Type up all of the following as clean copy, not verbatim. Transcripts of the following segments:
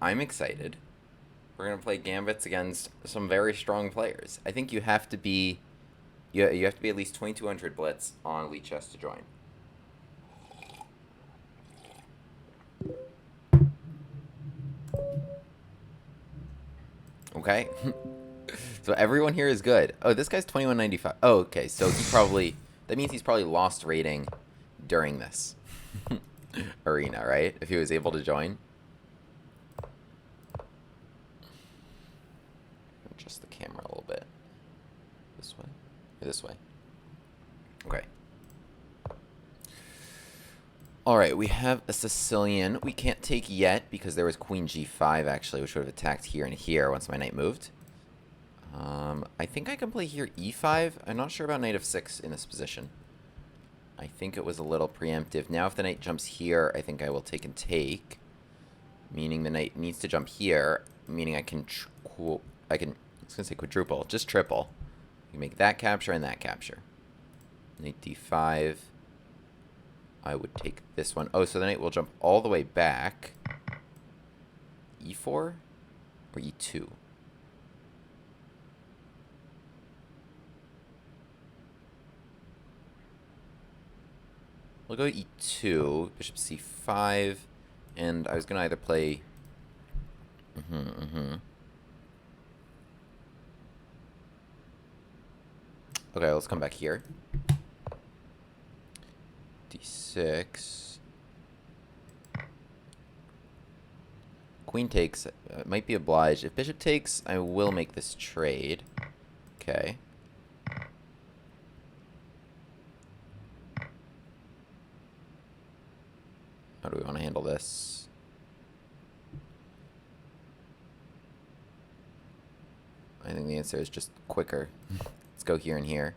I'm excited. We're gonna play Gambits against some very strong players. I think you have to be you have to be at least 2200 Blitz on Elite Chess to join. Okay. So everyone here is good. Oh, this guy's 2195. Oh, okay. So he probably that means he's probably lost rating during this arena, right? If he was able to join. Adjust the camera a little bit. This way. Or this way. Okay. Alright, we have a Sicilian. We can't take yet because there was Queen G5 actually, which would have attacked here and here once my knight moved. I think I can play here E5. I'm not sure about knight f6 in this position. I think it was a little preemptive. Now if the knight jumps here, I think I will take and take. Meaning the knight needs to jump here. Meaning I can, I was going to say quadruple, just triple. You make that capture and that capture. Knight D5. I would take this one. Oh, so the knight will jump all the way back. E4 or E2? We'll go E2, bishop C5, and I was going to either play... Okay, let's come back here. D6. Queen takes. Might be obliged. If bishop takes, I will make this trade. Okay. How do we want to handle this? I think the answer is just quicker. Let's go here and here.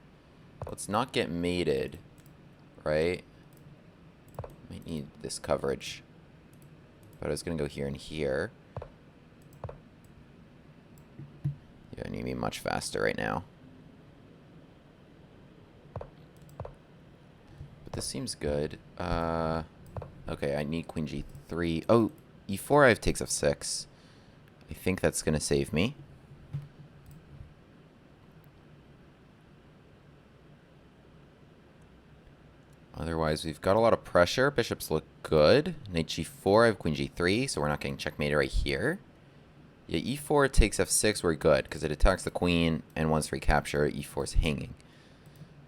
Let's not get mated, right? Might need this coverage. But I was going to go here and here. Yeah, I need to be much faster right now. But this seems good. Okay, I need queen g3. Oh, e4 I have takes f6. I think that's going to save me. Otherwise, we've got a lot of pressure. Bishops look good. Knight g4, I have queen g3, so we're not getting checkmated right here. Yeah, e4 takes f6, we're good, because it attacks the queen, and once recapture, e4 is hanging.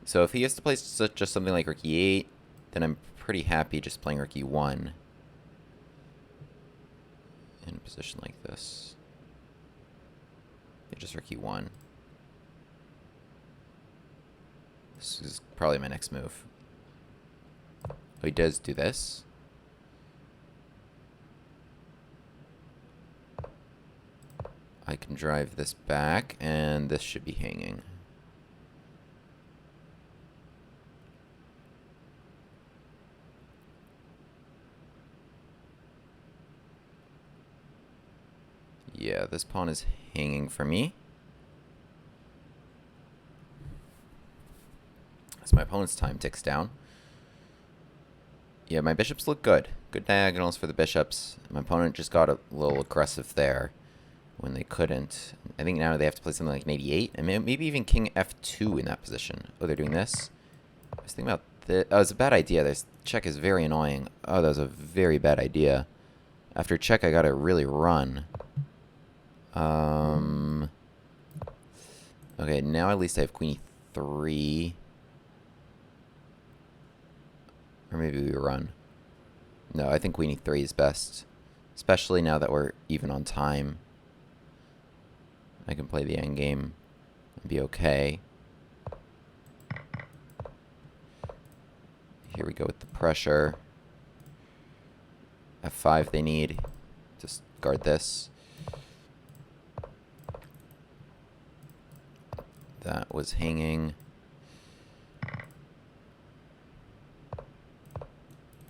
So if he has to play just something like rook e8, then I'm pretty happy just playing rook e1 in a position like this. Yeah, just rook e1. This is probably my next move. Oh, he does do this. I can drive this back, and this should be hanging. Yeah, this pawn is hanging for me. As my opponent's time ticks down. Yeah, my bishops look good. Good diagonals for the bishops. My opponent just got a little aggressive there when they couldn't. I think now they have to play something like knight e8, and maybe even king f2 in that position. Oh, they're doing this? I was thinking about this. Oh, it's a bad idea. This check is very annoying. Oh, that was a very bad idea. After check, I gotta really run. Okay, now at least I have queen e3. Or maybe we run. No, I think queen e3 is best. Especially now that we're even on time. I can play the endgame and be okay. Here we go with the pressure. F5 they need. Just guard this. That was hanging.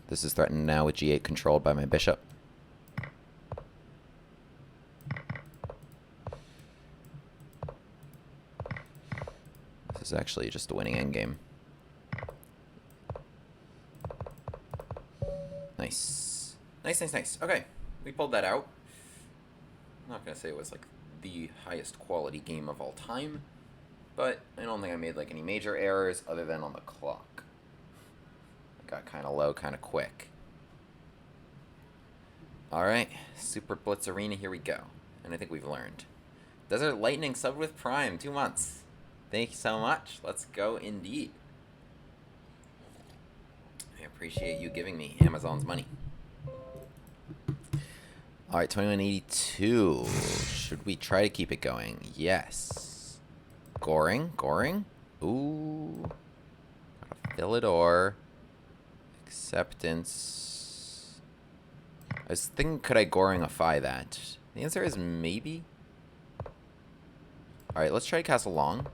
This is threatened now with g8 controlled by my bishop. This is actually just a winning endgame. Nice. Nice, nice, nice. Okay, we pulled that out. I'm not going to say it was like the highest quality game of all time, but I don't think I made like any major errors other than on the clock. I got kind of low, kind of quick. Alright, SuperBlitz Arena, here we go. And I think we've learned. Desert Lightning subbed with Prime, 2 months. Thank you so much. Let's go indeed. I appreciate you giving me Amazon's money. Alright, 2182. Should we try to keep it going? Yes. Goring? Goring? Ooh. Philidor. Acceptance. I was thinking, could I Goring-ify that? The answer is maybe. Alright, let's try to castle long.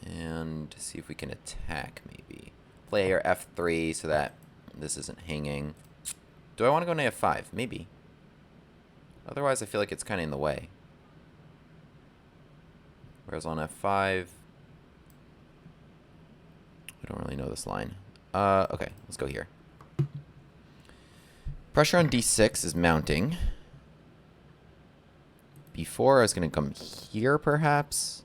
And see if we can attack, maybe. Play here F3 so that this isn't hanging. Do I want to go knight F5? Maybe. Otherwise, I feel like it's kind of in the way. Whereas on F5... I don't really know this line. Okay, let's go here. Pressure on D6 is mounting. B4, I was going to come here, perhaps.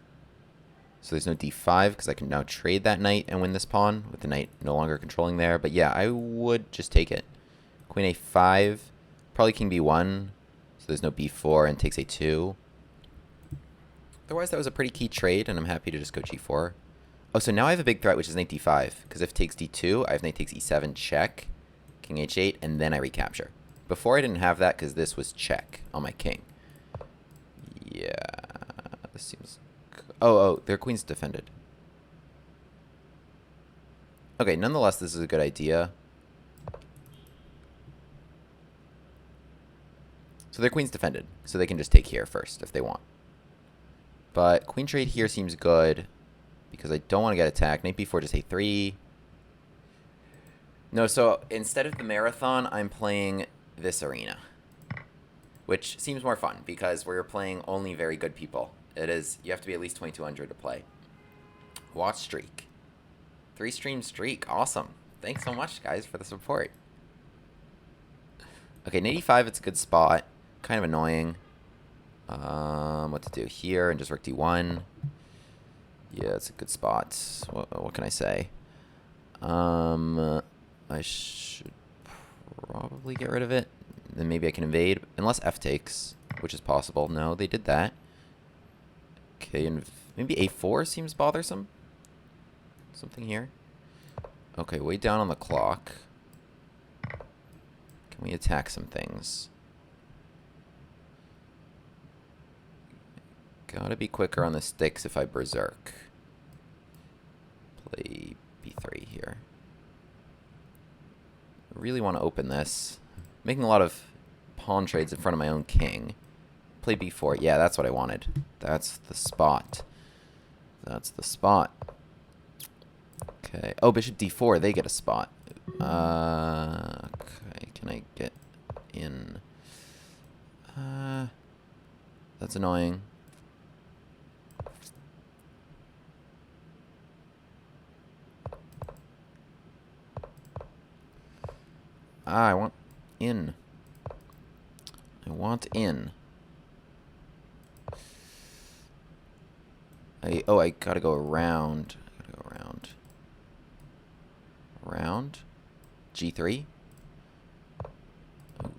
So there's no D5, because I can now trade that knight and win this pawn, with the knight no longer controlling there. But yeah, I would just take it. Queen A5, probably King B1, so there's no B4, and takes A2. Otherwise, that was a pretty key trade, and I'm happy to just go G4. Oh, so now I have a big threat, which is knight D5, because if takes D2, I have knight takes E7, check, King H8, and then I recapture. Before I didn't have that, because this was check on my king. Yeah, this seems... Oh, their queen's defended. Okay, nonetheless, this is a good idea. So their queen's defended, so they can just take here first if they want. But queen trade here seems good, because I don't want to get attacked. Knight b4, just a3. No, so instead of the marathon, I'm playing this arena. Which seems more fun, because we're playing only very good people. It is, you have to be at least 2200 to play. Watch streak. 3-stream streak, awesome. Thanks so much, guys, for the support. Okay, knight e5, it's a good spot. Kind of annoying. What to do here, and just rook d1. Yeah, it's a good spot. What can I say? I should probably get rid of it. Then maybe I can invade, unless f takes, which is possible. No, they did that. Okay, and maybe a4 seems bothersome. Something here. Okay, way down on the clock. Can we attack some things? Gotta be quicker on the sticks if I berserk. Play b3 here. I really want to open this. Making a lot of pawn trades in front of my own king. Play b4. Yeah, that's what I wanted. That's the spot. That's the spot. Okay. Oh, bishop d4. They get a spot. Okay. Can I get in? That's annoying. I want in. I want in. I gotta go around. I gotta go around. Around? G3? Oh.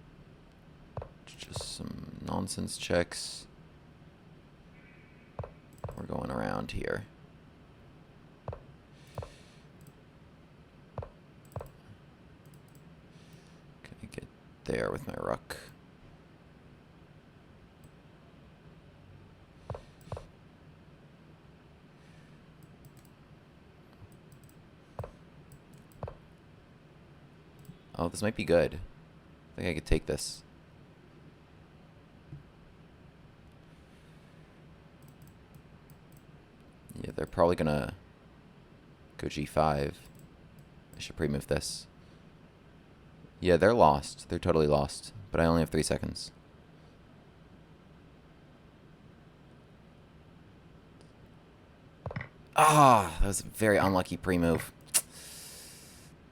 Just some nonsense checks. We're going around here. Can I get there with my rook? Oh, this might be good. I think I could take this. Yeah, they're probably gonna go g5. I should pre-move this. Yeah, they're lost. They're totally lost. But I only have 3 seconds. Ah, that was a very unlucky pre-move.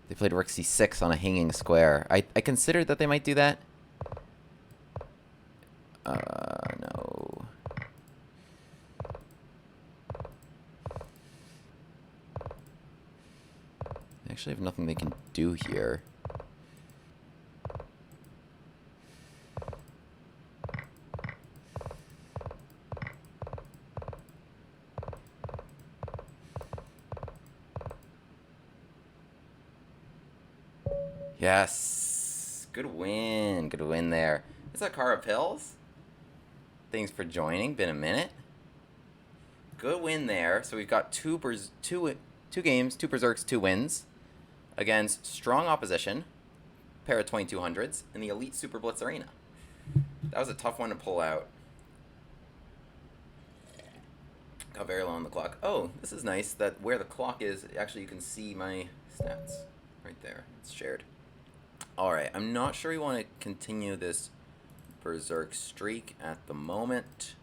They played rook c6 on a hanging square. I considered that they might do that. No. They actually have nothing they can do here. Yes. Good win. Good win there. Is that Cara Pills? Thanks for joining. Been a minute. Good win there. So we've got two games, 2 Berserks, 2 wins against strong opposition, pair of 2200s, in the Elite SuperBlitz Arena. That was a tough one to pull out. Got very low on the clock. Oh, this is nice that where the clock is, actually you can see my stats right there. It's shared. Alright, I'm not sure we want to continue this Berserk streak at the moment.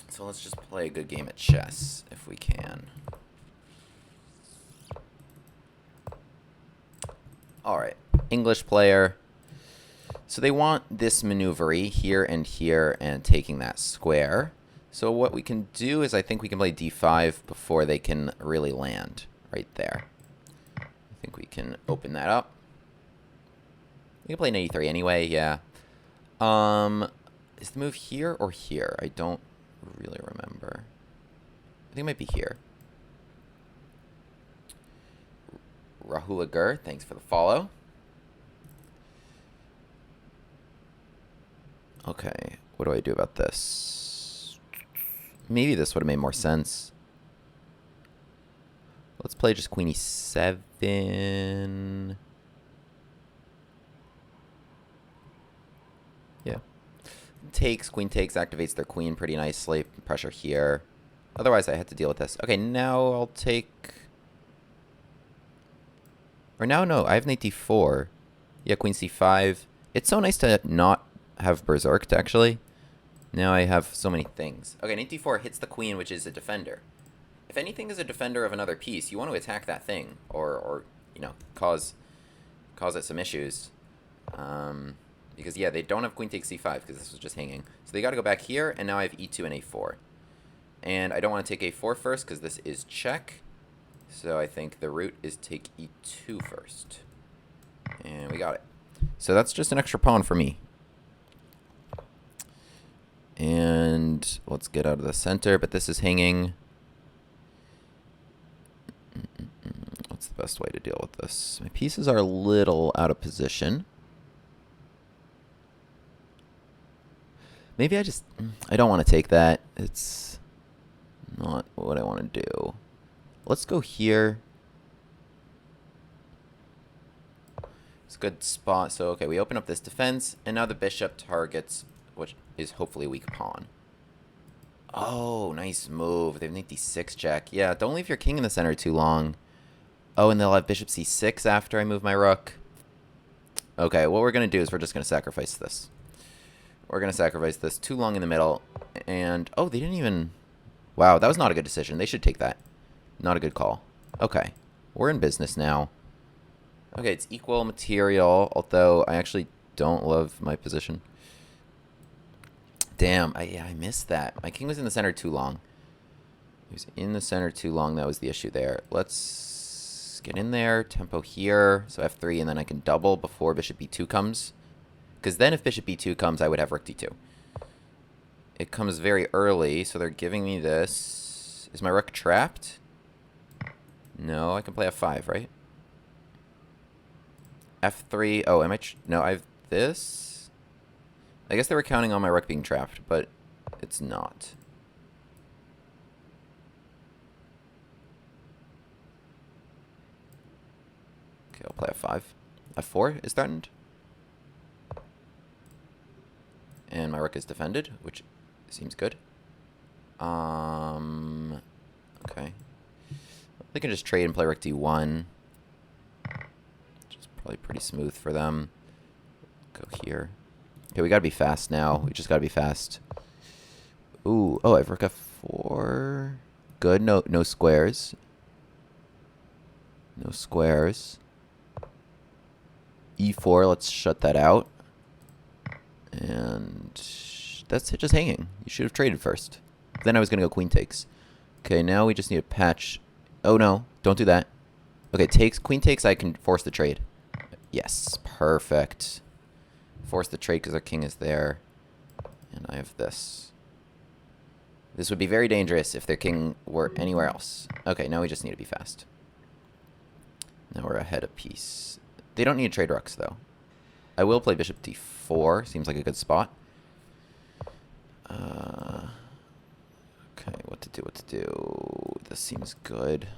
So let's just play a good game at chess, if we can. Alright, English player. So they want this maneuvery here and taking that square. So what we can do is I think we can play d5 before they can really land right there. I think we can open that up. We can play knight e3 anyway, yeah. Is the move here or here? I don't really remember. I think it might be here. Rahula Gur, thanks for the follow. Okay, what do I do about this? Maybe this would have made more sense. Let's play just queen e7. Yeah. Takes, queen takes, activates their queen pretty nicely. Pressure here. Otherwise, I had to deal with this. Okay, now I'll take... Or now, no, I have knight d4. Yeah, queen c5. It's so nice to not have berserked, actually. Now I have so many things. Okay, knight d4 hits the queen, which is a defender. If anything is a defender of another piece, you want to attack that thing. Or you know, cause it some issues. Because, yeah, they don't have queen takes c5, because this was just hanging. So they got to go back here, and now I have e2 and a4. And I don't want to take a4 first, because this is check. So I think the route is take e2 first. And we got it. So that's just an extra pawn for me. And let's get out of the center, but this is hanging. What's the best way to deal with this? My pieces are a little out of position. Maybe I don't want to take that. It's not what I want to do. Let's go here. It's a good spot. So, okay, we open up this defense, and now the bishop targets, which is hopefully a weak pawn. Oh, nice move. They have knight d6 check. Yeah, don't leave your king in the center too long. Oh, and they'll have bishop c6 after I move my rook. Okay, what we're going to do is we're just going to sacrifice this. We're going to sacrifice this too long in the middle. And, oh, they didn't even... Wow, that was not a good decision. They should take that. Not a good call. Okay, we're in business now. Okay, it's equal material, although I actually don't love my position. Damn, I missed that. My king was in the center too long. He was in the center too long. That was the issue there. Let's get in there. Tempo here. So f3, and then I can double before bishop b2 comes. Because then if bishop b2 comes, I would have rook d2. It comes very early, so they're giving me this. Is my rook trapped? No, I can play f5, right? f3. Oh, am I... No, I have this. I guess they were counting on my rook being trapped, but it's not. Okay, I'll play f5. f4 is threatened. And my rook is defended, which seems good. Okay. They can just trade and play rook d1. Which is probably pretty smooth for them. Go here. Okay, we gotta be fast now. We just gotta be fast. Ooh, oh, I have rook f4. Good, no squares. No squares. e4, let's shut that out. And that's it, just hanging. You should have traded first. Then I was going to go queen takes. Okay, now we just need a patch. Oh, no. Don't do that. Okay, takes. Queen takes, I can force the trade. Yes, perfect. Force the trade because our king is there. And I have this. This would be very dangerous if their king were anywhere else. Okay, now we just need to be fast. Now we're ahead a piece. They don't need to trade rooks, though. I will play bishop d4. Seems like a good spot. Okay, what to do. This seems good.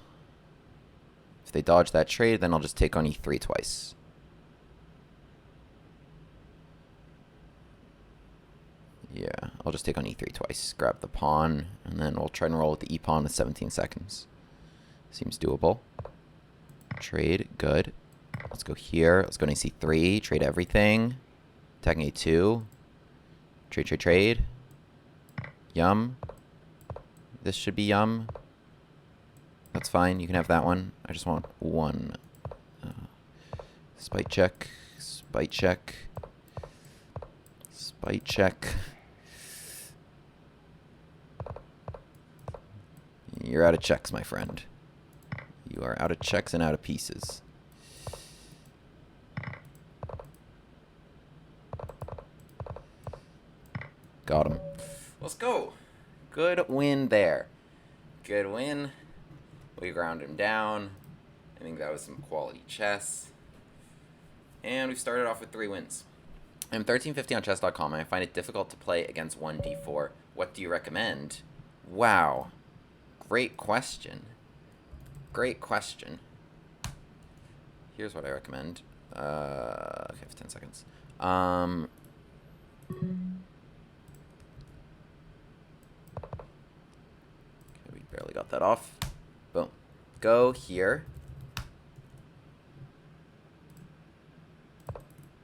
If they dodge that trade, then I'll just take on e3 twice. Yeah, I'll just take on e3 twice. Grab the pawn, and then we'll try and roll with the e-pawn with 17 seconds. Seems doable. Trade, good. Let's go here. Let's go to c3. Trade everything. Attacking a2. Trade. Yum. This should be yum. That's fine. You can have that one. I just want one. Spite check. Spite check. Spite check. You're out of checks, my friend. You are out of checks and out of pieces. Got him. Let's go. Good win there. Good win. We ground him down. I think that was some quality chess. And we've started off with 3 wins. I'm 1350 on chess.com, and I find it difficult to play against 1d4. What do you recommend? Wow. Great question. Great question. Here's what I recommend. Okay, I have 10 seconds. We barely got that off. Boom. Go here.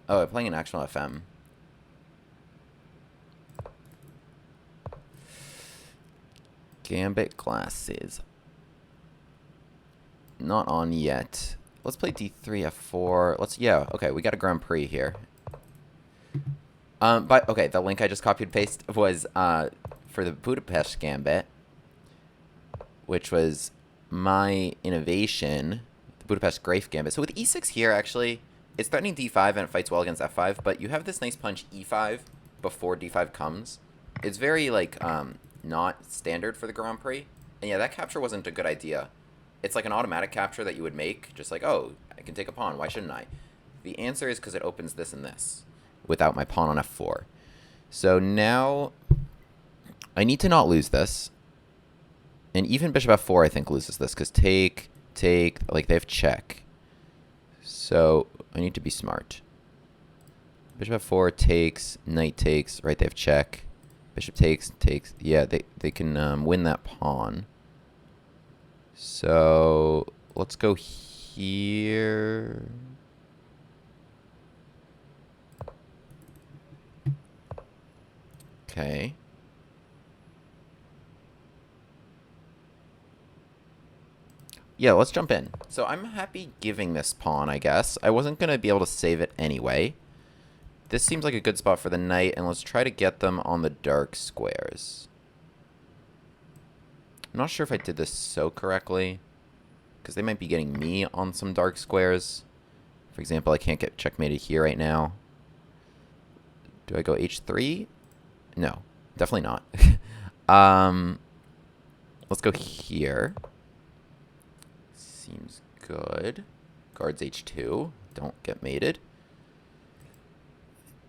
Oh, I'm playing an actual FM. Gambit Glasses. Not on yet. Let's play D3, F4. Yeah, okay, we got a Grand Prix here. But, okay, the link I just copied and pasted was, for the Budapest Gambit, which was my innovation, the Budapest Grafe Gambit. So with E6 here, actually, it's threatening D5 and it fights well against F5, but you have this nice punch E5 before D5 comes. It's very, like, not standard for the Grand Prix. And yeah, that capture wasn't a good idea. It's like an automatic capture that you would make, just like, oh, I can take a pawn, why shouldn't I? The answer is because it opens this and this without my pawn on F4. So now I need to not lose this. And even bishop F4 I think loses this because take, like they have check. So I need to be smart. Bishop F4 takes, knight takes, right, they have check. Bishop takes. Yeah, they can win that pawn. So let's go here. Okay. Yeah, let's jump in. So I'm happy giving this pawn, I guess. I wasn't going to be able to save it anyway. This seems like a good spot for the knight, and let's try to get them on the dark squares. I'm not sure if I did this so correctly, because they might be getting me on some dark squares. For example, I can't get checkmated here right now. Do I go h3? No, definitely not. Let's go here. Seems good. Guards h2. Don't get mated.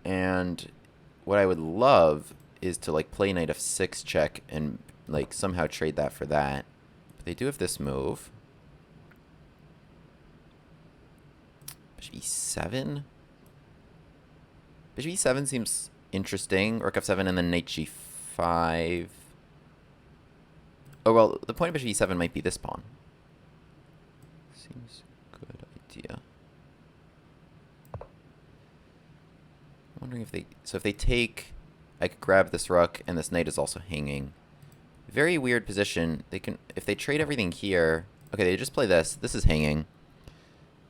And what I would love is to like play knight f6 check and like somehow trade that for that. But they do have this move. Bishop e7. Bishop e7 seems interesting. Rook f7 and then knight g5. Oh, well, the point of bishop e7 might be this pawn. Seems a good idea. I'm wondering if they... So if they take... I could grab this rook, and this knight is also hanging. Very weird position. They can... If they trade everything here... Okay, they just play this. This is hanging.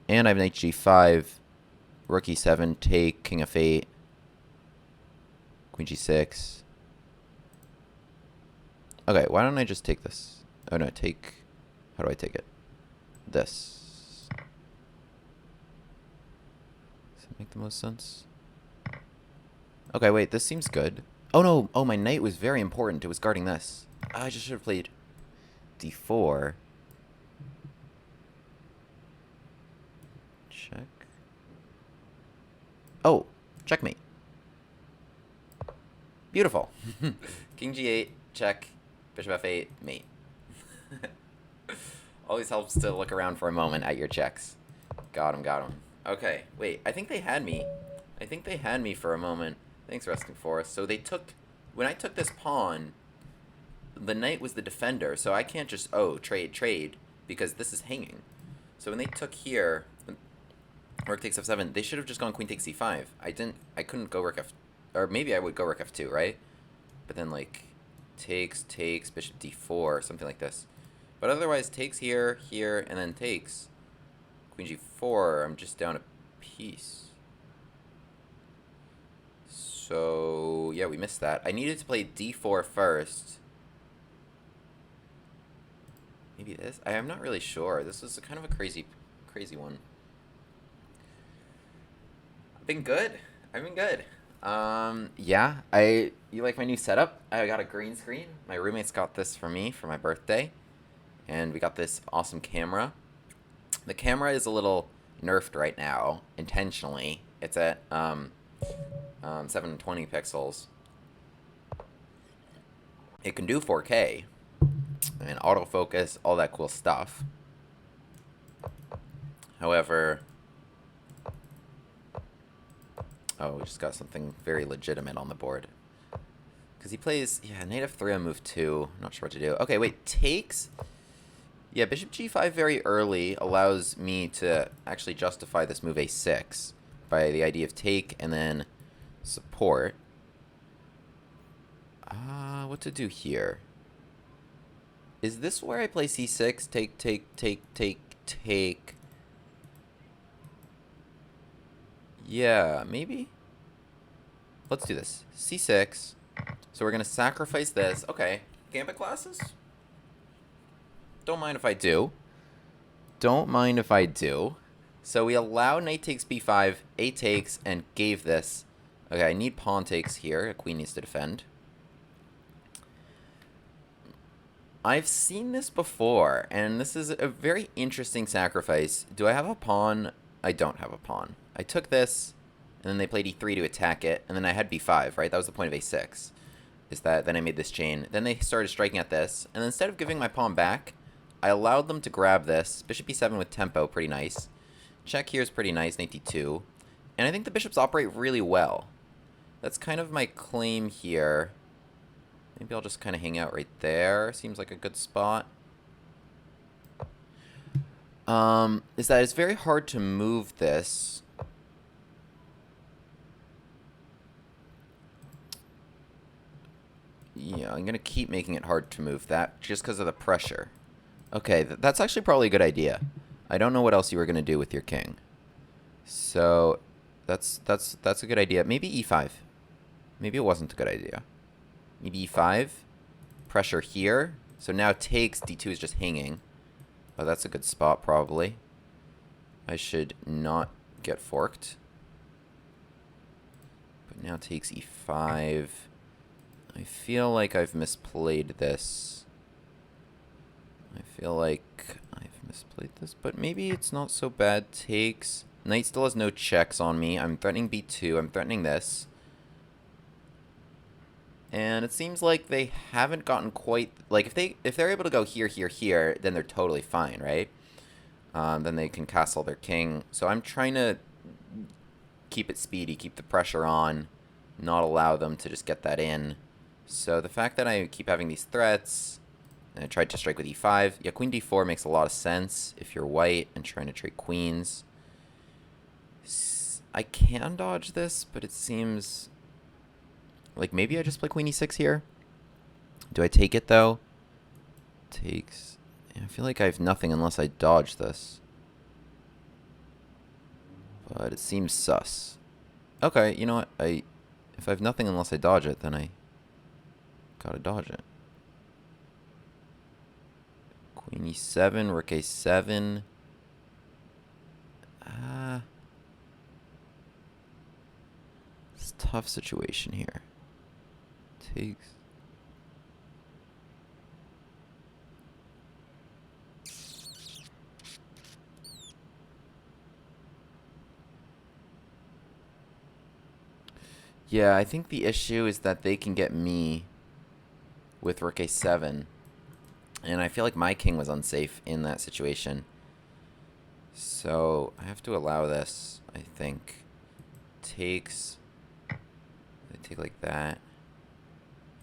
And I have knight g5. Rook e7, take, king f8. Queen g6. Okay, why don't I just take this? Oh no, take... How do I take it? This. Does that make the most sense? Okay, wait, this seems good. Oh no! Oh, my knight was very important. It was guarding this. I just should have played d4. Check. Oh, checkmate. Beautiful. King g8, check. Bishop f8, mate. Always helps to look around for a moment at your checks. Got him, got him. Okay, wait, I think they had me. I think they had me for a moment. Thanks, Resting Forest. So they took... When I took this pawn, the knight was the defender, so I can't just, oh, trade, because this is hanging. So when they took here, rook takes f7, they should have just gone queen takes c5. I couldn't go rook f... Or maybe I would go rook f2, right? But then, like, takes, bishop d4, something like this. But otherwise, takes here, and then takes. Queen g4, I'm just down a piece. So, yeah, we missed that. I needed to play d4 first. Maybe this? I'm not really sure. This was kind of a crazy one. I've been good. Yeah, you like my new setup? I got a green screen. My roommates got this for me for my birthday. And we got this awesome camera. The camera is a little nerfed right now, intentionally. It's at 720 pixels. It can do 4K and autofocus, all that cool stuff. However, oh, we just got something very legitimate on the board. Because he plays, yeah, knight f3 on move 2. Not sure what to do. Okay, wait, takes. Yeah, bishop g5 very early allows me to actually justify this move a6 by the idea of take and then support. What to do here? Is this where I play c6? Take. Yeah, maybe? Let's do this. c6. So we're going to sacrifice this. Okay. Gambit Glasses? Don't mind if I do. So we allow knight takes b5, a takes, and gave this. Okay, I need pawn takes here. A queen needs to defend. I've seen this before, and this is a very interesting sacrifice. Do I have a pawn? I don't have a pawn. I took this, and then they played e3 to attack it, and then I had b5, right? That was the point of a6. Is that then I made this chain. Then they started striking at this, and instead of giving my pawn back, I allowed them to grab this. Bishop e7 with tempo, pretty nice. Check here is pretty nice, knight d2. And I think the bishops operate really well. That's kind of my claim here. Maybe I'll just kind of hang out right there. Seems like a good spot. Is that it's very hard to move this. Yeah, I'm going to keep making it hard to move that just because of the pressure. Okay, that's actually probably a good idea. I don't know what else you were going to do with your king. So, that's a good idea. Maybe e5. Maybe it wasn't a good idea. Maybe e5. Pressure here. So now takes, d2 is just hanging. Oh, that's a good spot, probably. I should not get forked. But now takes e5. I feel like I've misplayed this. But maybe it's not so bad. Takes. Knight still has no checks on me. I'm threatening b2. I'm threatening this. And it seems like they haven't gotten quite... Like, if they're able to go here, then they're totally fine, right? Then they can castle their king. So I'm trying to keep it speedy, keep the pressure on, not allow them to just get that in. So the fact that I keep having these threats... And I tried to strike with e5. Yeah, queen d4 makes a lot of sense if you're white and trying to trade queens. I can dodge this, but it seems... Like, maybe I just play queen e6 here? Do I take it, though? Takes... Yeah, I feel like I have nothing unless I dodge this. But it seems sus. Okay, you know what? If I have nothing unless I dodge it, then I gotta dodge it. Queen e7, rook a7. It's a tough situation here. Takes. Yeah, I think the issue is that they can get me with rook a7. And I feel like my king was unsafe in that situation. So I have to allow this, I think. Takes. I take like that.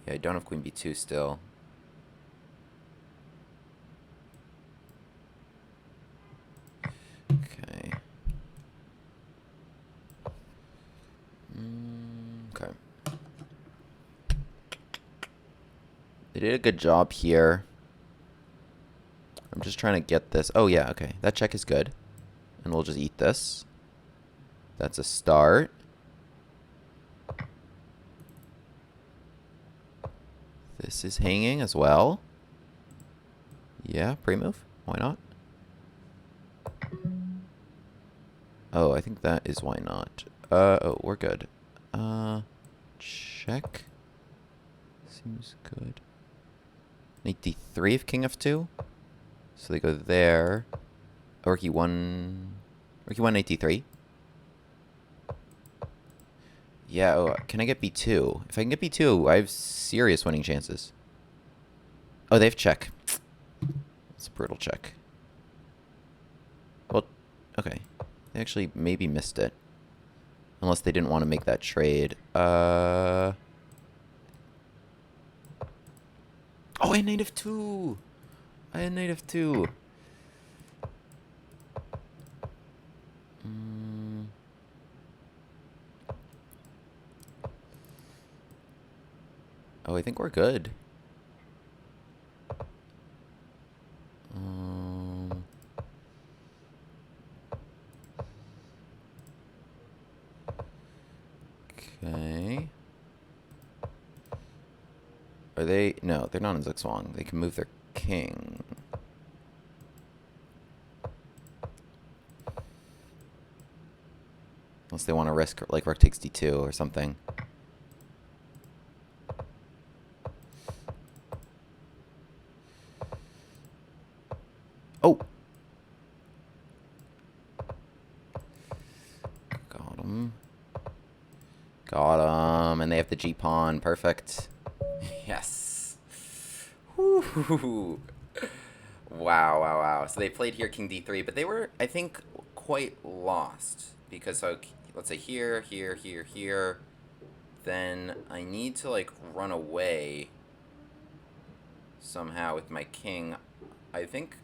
Yeah, I don't have queen b2 still. Okay. Okay. They did a good job here. I'm just trying to get this. Oh, yeah, okay. That check is good. And we'll just eat this. That's a start. This is hanging as well. Yeah, pre-move. Why not? Oh, I think that is why not. Oh, we're good. Check. Seems good. Knight d3 if king f2. So they go there. Rook e1. Rook e1, knight d3. Yeah, oh, can I get b2? If I can get b2, I have serious winning chances. Oh, they have check. It's a brutal check. Well, okay. They actually maybe missed it. Unless they didn't want to make that trade. Oh, I had knight f2. I had knight f2. Oh, I think we're good. Okay. Are they? No, they're not in Zugzwang. They can move their king. Unless they want to risk, like, rook takes d2 or something. Oh! Got him. Got him. And they have the g-pawn. Perfect. Yes. Woo-hoo-hoo. Wow, wow, wow. So they played here king d3, but they were, I think, quite lost. Because, so, let's say here, here, here, here. Then I need to, like, run away somehow with my king. I think,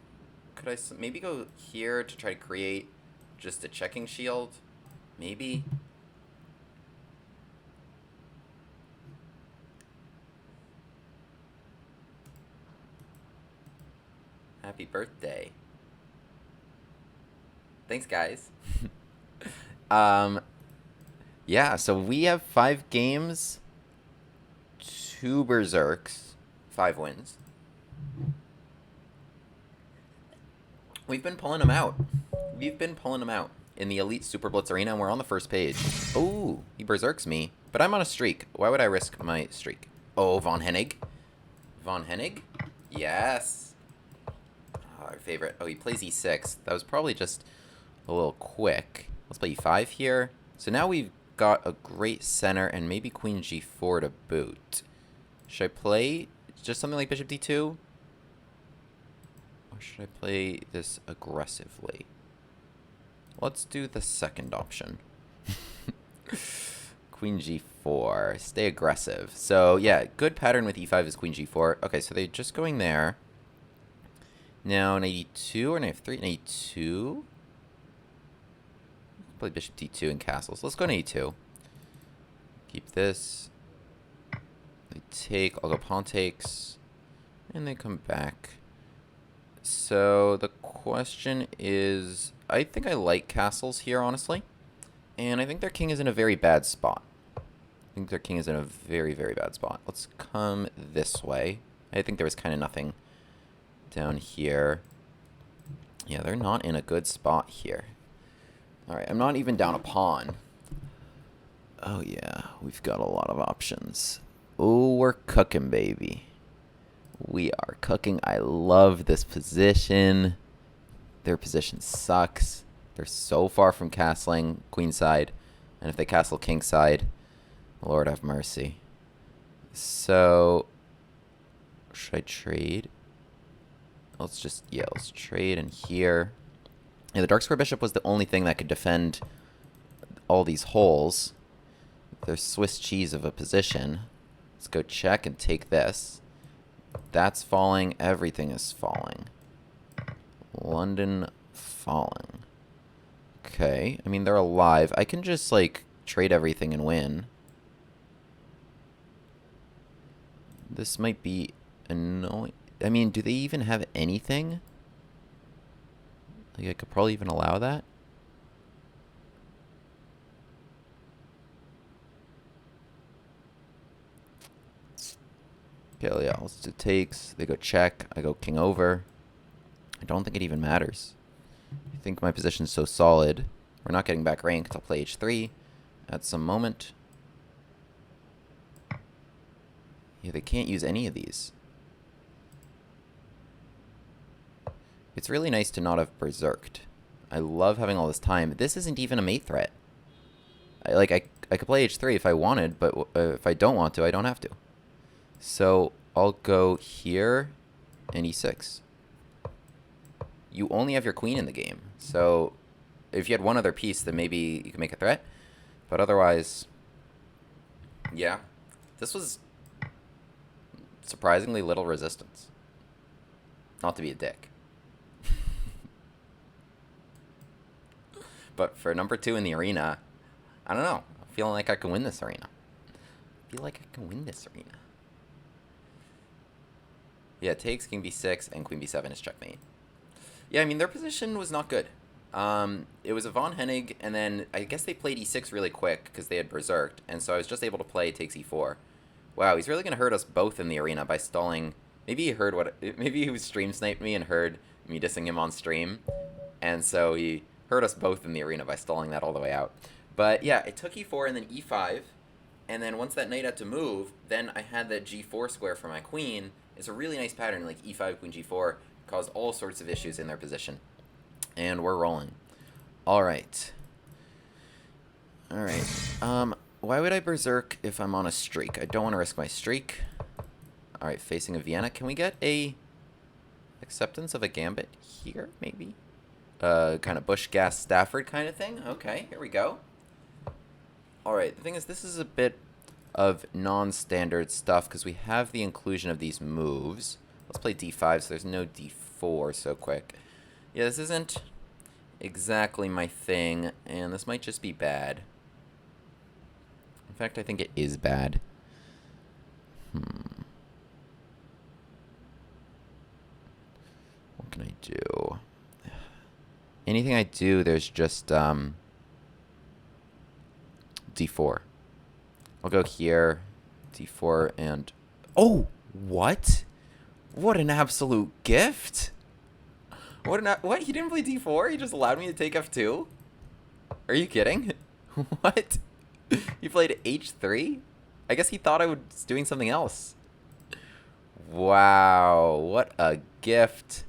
could I maybe go here to try to create just a checking shield? Maybe? Happy birthday. Thanks, guys. Yeah, so we have 5 games, 2 berserks, 5 wins. We've been pulling them out. We've been pulling them out in the Elite SuperBlitz Arena, and we're on the first page. Oh, he berserks me, but I'm on a streak. Why would I risk my streak? Oh, Von Hennig. Von Hennig? Yes. Oh, our favorite. Oh, he plays e6. That was probably just a little quick. Let's play e5 here. So now we've got a great center and maybe queen g4 to boot. Should I play just something like bishop d2? Or should I play this aggressively? Let's do the second option. Queen g4. Stay aggressive. So, yeah, good pattern with e5 is queen g4. Okay, so they're just going there. Now, knight e2 or knight f3? Knight e2? Play bishop d2 and castles. Let's go to e2. Keep this. They take. I'll go pawn takes. And they come back. So the question is, I think I like castles here, honestly. And I think their king is in a very bad spot. I think their king is in a very, very bad spot. Let's come this way. I think there was kind of nothing down here. Yeah, they're not in a good spot here. Alright, I'm not even down a pawn. Oh yeah, we've got a lot of options. Oh, we're cooking, baby. We are cooking. I love this position. Their position sucks. They're so far from castling queenside. And if they castle kingside, Lord have mercy. So, should I trade? Let's trade in here. Yeah, the dark square bishop was the only thing that could defend all these holes. Their Swiss cheese of a position. Let's go check and take this. That's falling. Everything is falling. London falling. Okay. I mean, they're alive. I can just, like, trade everything and win. This might be annoying. I mean, do they even have anything? Like, I could probably even allow that. Okay, yeah, let's do takes. They go check. I go king over. I don't think it even matters. I think my position's so solid. We're not getting back ranked. I'll play h3 at some moment. Yeah, they can't use any of these. It's really nice to not have berserked. I love having all this time. This isn't even a mate threat. I could play h3 if I wanted, but if I don't want to, I don't have to. So I'll go here and e6. You only have your queen in the game. So if you had one other piece, then maybe you could make a threat. But otherwise, yeah. This was surprisingly little resistance. Not to be a dick. But for number 2 in the arena, I don't know. I'm feeling like I can win this arena. Yeah, takes king b6 and queen b7 is checkmate. Yeah, I mean, their position was not good. It was a von Hennig, and then I guess they played e6 really quick because they had berserked, and so I was just able to play takes e4. Wow, he's really going to hurt us both in the arena by stalling. Maybe he heard maybe he stream sniped me and heard me dissing him on stream, and so he hurt us both in the arena by stalling that all the way out. But yeah, it took e4 and then e5, and then once that knight had to move, then I had that g4 square for my queen. It's a really nice pattern, like e5, queen g4, caused all sorts of issues in their position. And we're rolling. Alright. Why would I berserk if I'm on a streak? I don't want to risk my streak. Alright, facing a Vienna. Can we get a acceptance of a gambit here, maybe? Kind of Busch-Gass Stafford kind of thing? Okay, here we go. Alright, the thing is, this is a bit of non-standard stuff because we have the inclusion of these moves. Let's play d5 so there's no d4 so quick. Yeah, this isn't exactly my thing, and this might just be bad. In fact, I think it is bad. What can I do? Anything I do, there's just d4. I'll go here, d4, and... Oh! What? What an absolute gift! What? He didn't play d4? He just allowed me to take f2? Are you kidding? What? He played h3? I guess he thought I was doing something else. Wow. What a gift.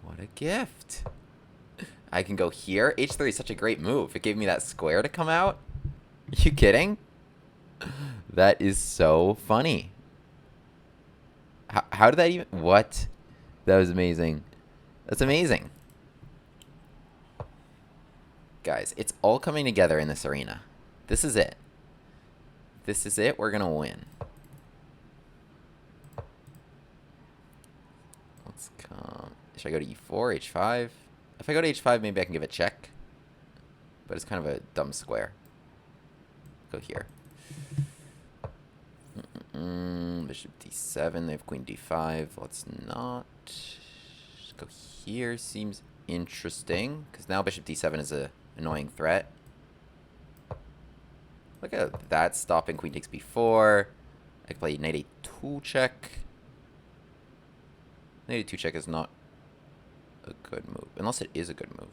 What a gift. I can go here. h3 is such a great move. It gave me that square to come out. Are you kidding? That is so funny. How did that even... What? That was amazing. That's amazing. Guys, it's all coming together in this arena. This is it. This is it. We're going to win. Let's come... Should I go to e4, h5? If I go to h5, maybe I can give a check. But it's kind of a dumb square. Go here. Bishop d7. They have queen d5. Let's not. Just go here. Seems interesting. Because now bishop d7 is a annoying threat. Look at that, stopping queen takes b4. I can play knight a2 check. Knight a2 check is not a good move, unless it is a good move.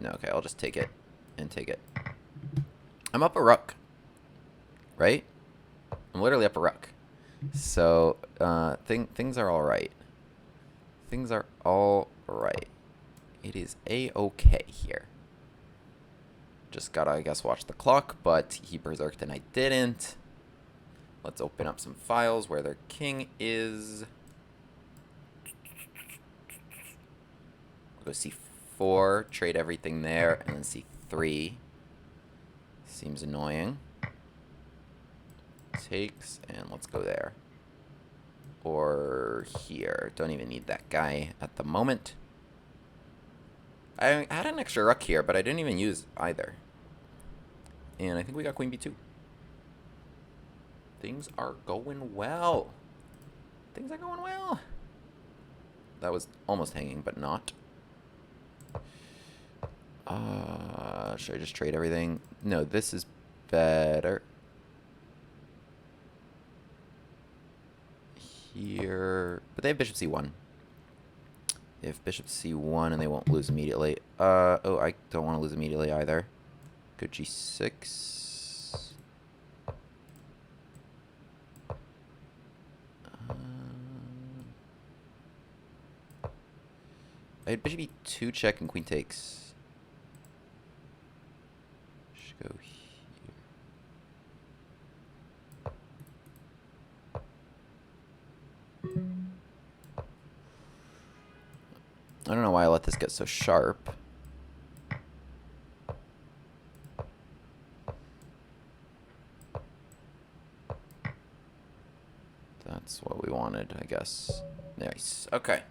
No, okay, I'll just take it and take it. I'm up a rook, right? I'm literally up a rook. So, things are all right. Things are all right. It is a-okay here. Just gotta, I guess, watch the clock, but he berserked and I didn't. Let's open up some files where their king is. We'll go c4, trade everything there, and then c3. Seems annoying. Takes, and let's go there. Or here. Don't even need that guy at the moment. I had an extra rook here, but I didn't even use either. And I think we got queen b2. Things are going well. Things are going well. That was almost hanging, but not. Should I just trade everything? No, this is better. Here. But they have bishop c1. They have bishop c1 and they won't lose immediately. Oh, I don't want to lose immediately either. Go g6. I had bishop e2 check and queen takes. Should go here. I don't know why I let this get so sharp. That's what we wanted, I guess. Nice. Okay.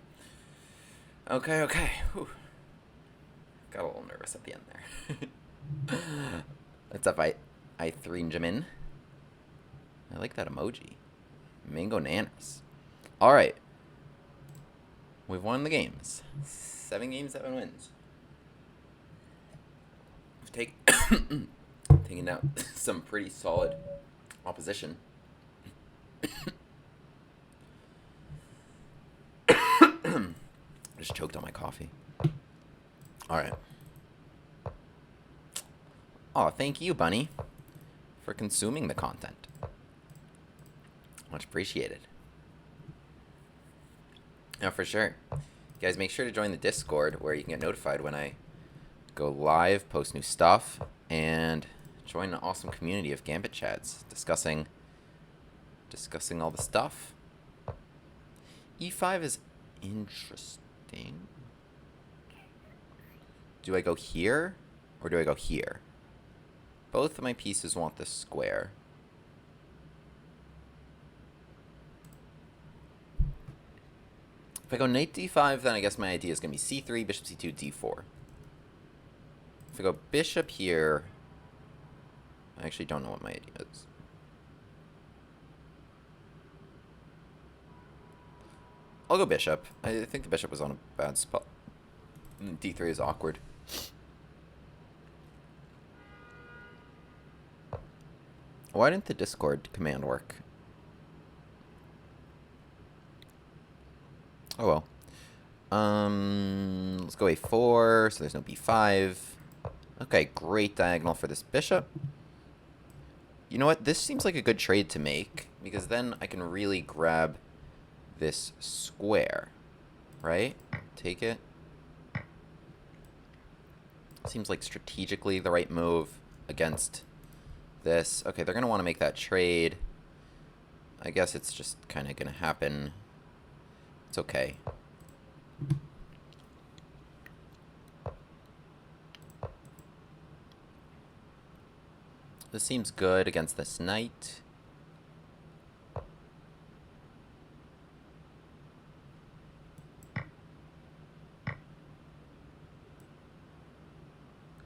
Okay. Whew. Got a little nervous at the end there. What's up, I three Jamin? I like that emoji. Mango Nanas. Alright. We've won the games. 7 games, 7 wins. We've taken out some pretty solid opposition. Just choked on my coffee. Alright. Oh, thank you, Bunny, for consuming the content. Much appreciated. Now, for sure, guys, make sure to join the Discord where you can get notified when I go live, post new stuff, and join an awesome community of Gambit chats discussing all the stuff. E5 is interesting. Do I go here or do I go here? Both of my pieces want this square. If I go knight d5, then I guess my idea is going to be c3, bishop c2, d4. If I go bishop here, I actually don't know what my idea is. I'll go bishop. I think the bishop was on a bad spot. D3 is awkward. Why didn't the Discord command work? Oh well. Let's go a4, so there's no b5. Okay, great diagonal for this bishop. You know what? This seems like a good trade to make, because then I can really grab this square, right? Take it. Seems like strategically the right move against this. Okay, they're going to want to make that trade. I guess it's just kind of going to happen. It's okay. This seems good against this knight.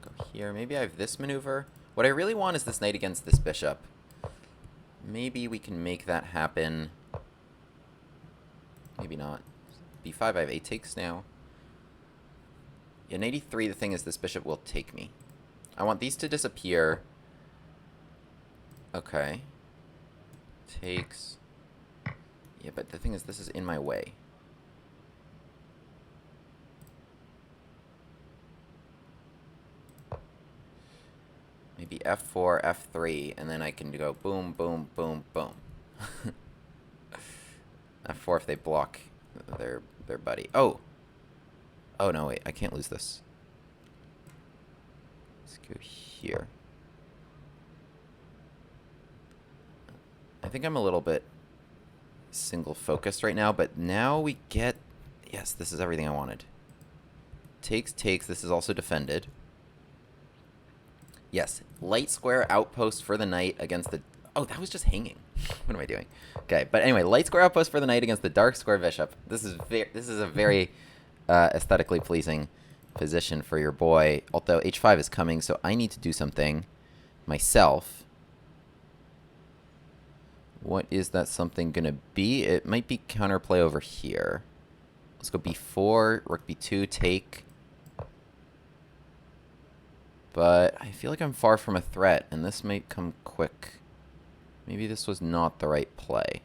Go here. Maybe I have this maneuver. What I really want is this knight against this bishop. Maybe we can make that happen. Maybe not. b5, I have 8 takes now. In 83, the thing is this bishop will take me. I want these to disappear. Okay. Takes. Yeah, but the thing is, this is in my way. Maybe F4, F3, and then I can go boom, boom, boom, boom. F4 if they block their buddy. Oh! Oh, no, wait. I can't lose this. Let's go here. I think I'm a little bit single focused right now, but now we get... Yes, this is everything I wanted. Takes, takes. This is also defended. Yes, light square outpost for the knight against the... Oh, that was just hanging. What am I doing? Okay, but anyway, light square outpost for the knight against the dark square bishop. This is a very aesthetically pleasing position for your boy. Although h5 is coming, so I need to do something myself. What is that something gonna be? It might be counterplay over here. Let's go b4, rook b2, take. But I feel like I'm far from a threat, and this might come quick. Maybe this was not the right play.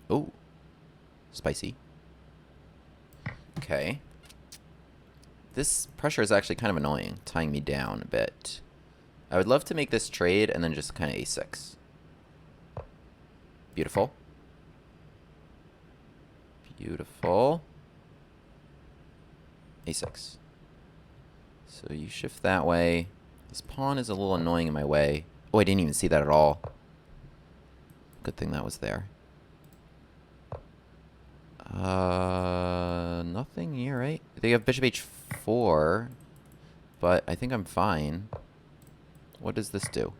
Oh, spicy. Okay. This pressure is actually kind of annoying, tying me down a bit. I would love to make this trade and then just kind of a6. Beautiful. Beautiful. a6. So you shift that way. This pawn is a little annoying in my way. Oh, I didn't even see that at all. Good thing that was there. Nothing here, right? They have bishop h4, but I think I'm fine. What does this do?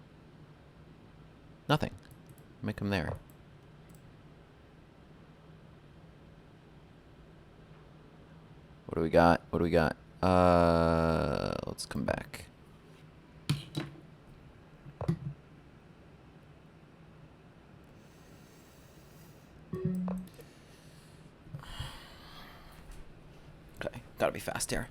Nothing. Might come there. What do we got? What do we got? Let's come back. Okay, gotta be fast here.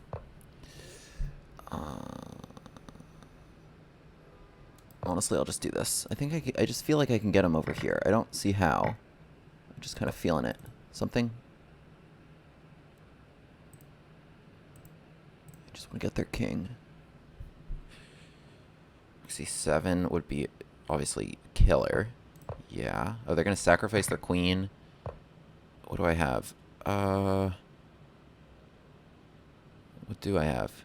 Honestly, I'll just do this. I think I just feel like I can get him over here. I don't see how. I'm just kind of feeling it. Something. I just want to get their king. C7 would be obviously killer. Yeah. Oh, they're gonna sacrifice their queen. What do I have? What do I have?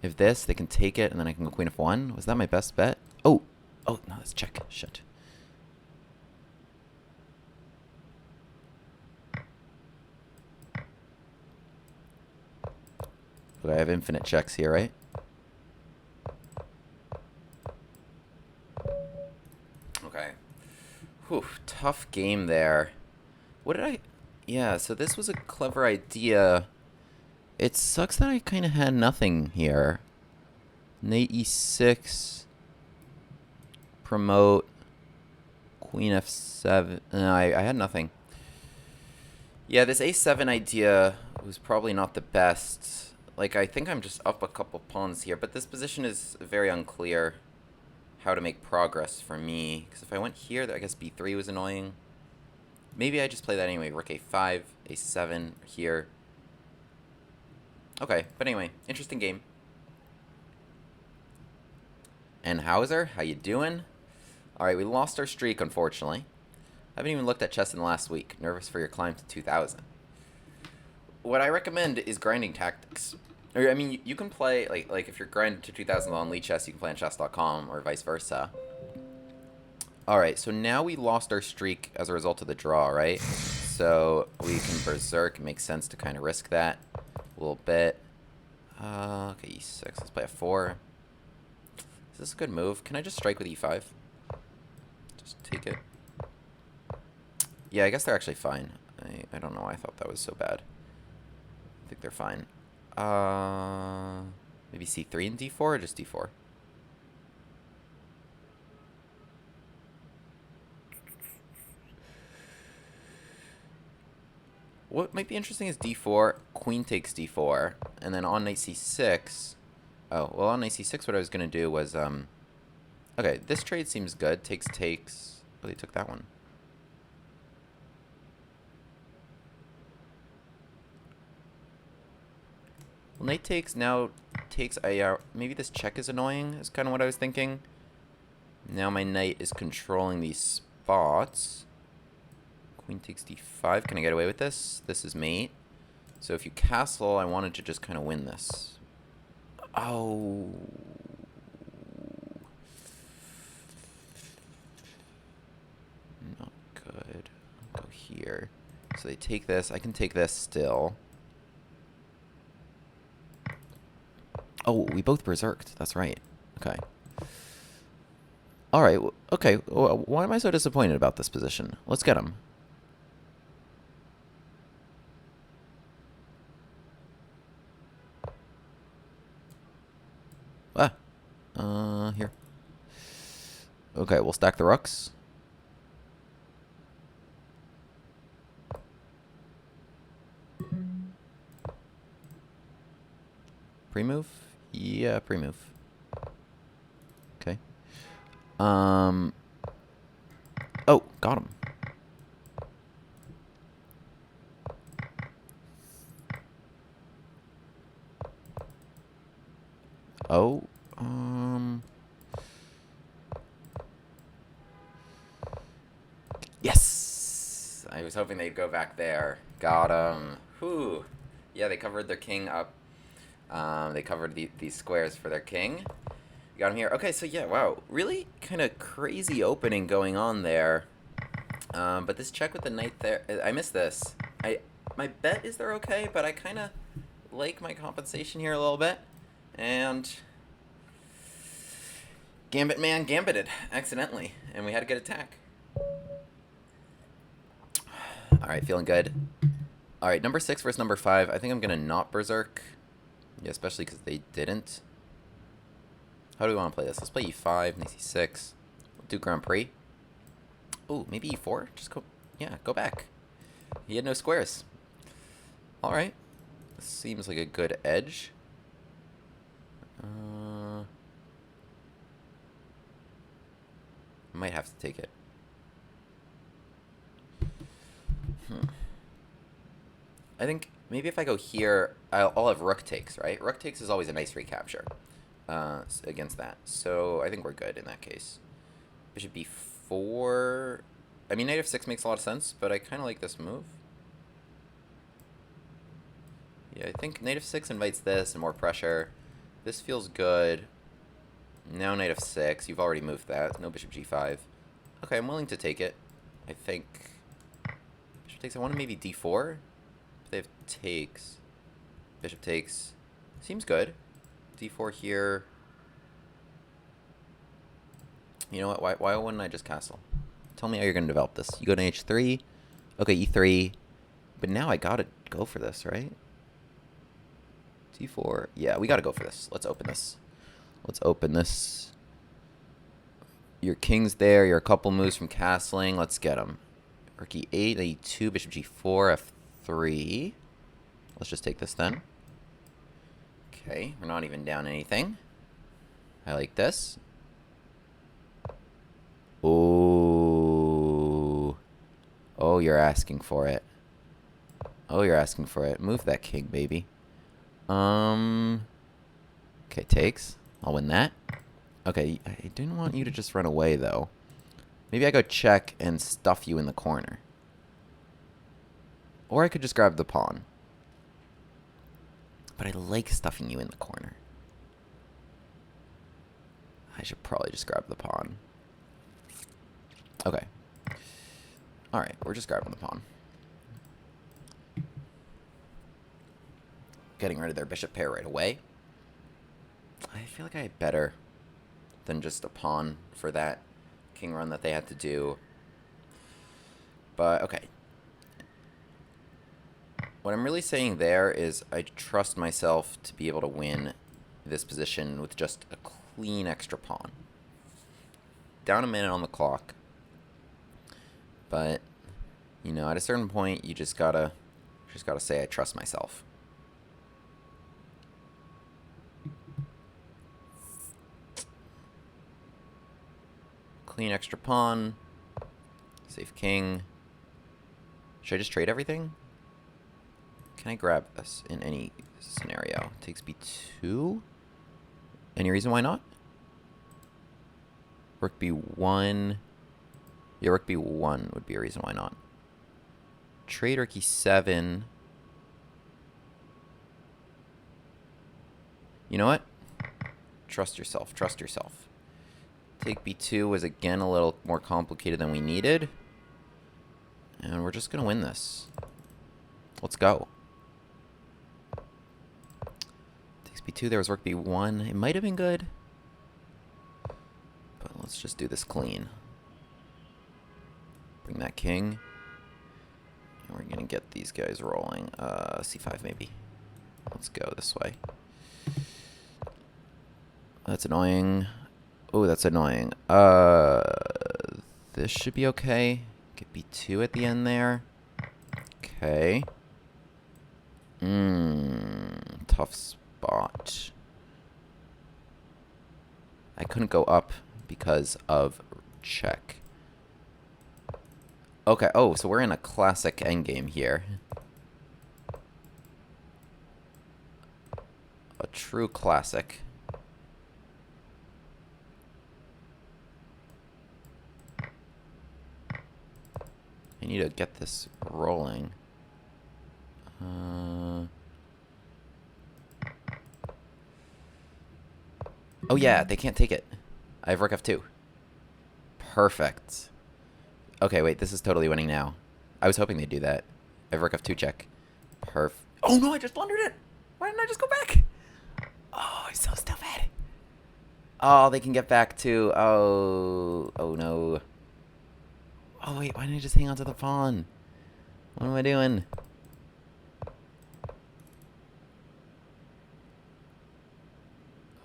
If this, they can take it, and then I can go queen f1. Was that my best bet? Oh! Oh, no, that's check. Shit. Okay, I have infinite checks here, right? Okay. Whew, tough game there. What did I... Yeah, so this was a clever idea. It sucks that I kind of had nothing here. Knight e6. Promote. Queen f7. No, I had nothing. Yeah, this a7 idea was probably not the best. Like, I think I'm just up a couple pawns here, but this position is very unclear how to make progress for me. Because if I went here, I guess b3 was annoying. Maybe I just play that anyway. Rook a5, a7 here. Okay, but anyway, interesting game. And Hauser, how you doing? Alright, we lost our streak, unfortunately. I haven't even looked at chess in the last week. Nervous for your climb to 2,000. What I recommend is grinding tactics. Or, I mean, you can play, like if you're grinding to 2,000 on Lead Chess, you can play on chess.com or vice versa. Alright, so now we lost our streak as a result of the draw, right? So we can berserk. It makes sense to kind of risk that a little bit. Okay, e6. Let's play a 4. Is this a good move? Can I just strike with e5? Just take it. Yeah, I guess they're actually fine. I don't know why I thought that was so bad. I think they're fine. Maybe c3 and d4 or just d4? What might be interesting is d4, queen takes d4, and then on knight c6, Oh, well, on AC6, what I was going to do was, okay, this trade seems good. Takes. Oh, they took that one. Well, knight takes, now takes, maybe this check is annoying, is kind of what I was thinking. Now my knight is controlling these spots. Queen takes d5. Can I get away with this? This is mate. So if you castle, I wanted to just kind of win this. Oh. Not good. I'll go here. So they take this. I can take this still. Oh, we both berserked. That's right. Okay. All right. Okay. Why am I so disappointed about this position? Let's get him. Here. Okay, we'll stack the rooks. Pre-move? Yeah, pre-move. Okay. Oh, got him. Oh, yes! I was hoping they'd go back there. Got him. Whew. Yeah, they covered their king up. They covered these squares for their king. Got him here. Okay, so yeah, wow. Really kind of crazy opening going on there. But this check with the knight there, I missed this. My bet is they're okay, but I kind of like my compensation here a little bit. And Gambit man gambitted accidentally, and we had a good attack. Alright, feeling good. Alright, number 6 versus number 5. I think I'm going to not berserk. Yeah, especially because they didn't. How do we want to play this? Let's play e5, knight c6. We'll do Grand Prix. Oh, maybe e4? Just go, yeah, go back. He had no squares. Alright. Seems like a good edge. Might have to take it. I think maybe if I go here, I'll have rook takes, right? Rook takes is always a nice recapture against that. So I think we're good in that case. Bishop b4. I mean, knight f6 makes a lot of sense, but I kind of like this move. Yeah, I think knight f6 invites this and more pressure. This feels good. Now knight f6. You've already moved that. No bishop g5. Okay, I'm willing to take it. I think bishop takes. I want to maybe d4. They have takes. Bishop takes. Seems good. d4 here. You know what? Why wouldn't I just castle? Tell me how you're going to develop this. You go to h3. Okay, e3. But now I got to go for this, right? d4. Yeah, we got to go for this. Let's open this. Let's open this. Your king's there. You're a couple moves from castling. Let's get him. Rook e8, e2, bishop g4, f3. Let's just take this then. Okay, we're not even down anything. I like this. Ooh. Oh, you're asking for it. Oh, you're asking for it. Move that king, baby. Okay, takes. I'll win that. Okay, I didn't want you to just run away, though. Maybe I go check and stuff you in the corner. Or I could just grab the pawn. But I like stuffing you in the corner. I should probably just grab the pawn. Okay. Alright, we're just grabbing the pawn. Getting rid of their bishop pair right away. I feel like I had better than just a pawn for that king run that they had to do. But, okay. What I'm really saying there is I trust myself to be able to win this position with just a clean extra pawn. Down a minute on the clock. But, you know, at a certain point, you just gotta say I trust myself. queen, extra pawn. Safe king. Should I just trade everything? Can I grab this in any scenario? Takes b2. Any reason why not? Rook b1. Yeah, rook b1 would be a reason why not. Trade rook e7. You know what? Trust yourself. Trust yourself. Take b2 was again a little more complicated than we needed. And we're just going to win this. Let's go. Takes b2. There was rook b1. It might have been good. But let's just do this clean. Bring that king. And we're going to get these guys rolling. c5 maybe. Let's go this way. That's annoying. Oh, that's annoying. This should be okay. Get b2 at the end there. Okay. Tough spot. I couldn't go up because of check. Okay, oh, so we're in a classic endgame here. A true classic. I need to get this rolling. Oh yeah, they can't take it. I have rook f2. Perfect. Okay, wait, this is totally winning now. I was hoping they'd do that. I have rook f2 check. Oh no, I just blundered it! Why didn't I just go back? Oh, I'm so stupid. Oh, they can get back too. Oh no. Oh wait, why didn't I just hang on to the pawn? What am I doing?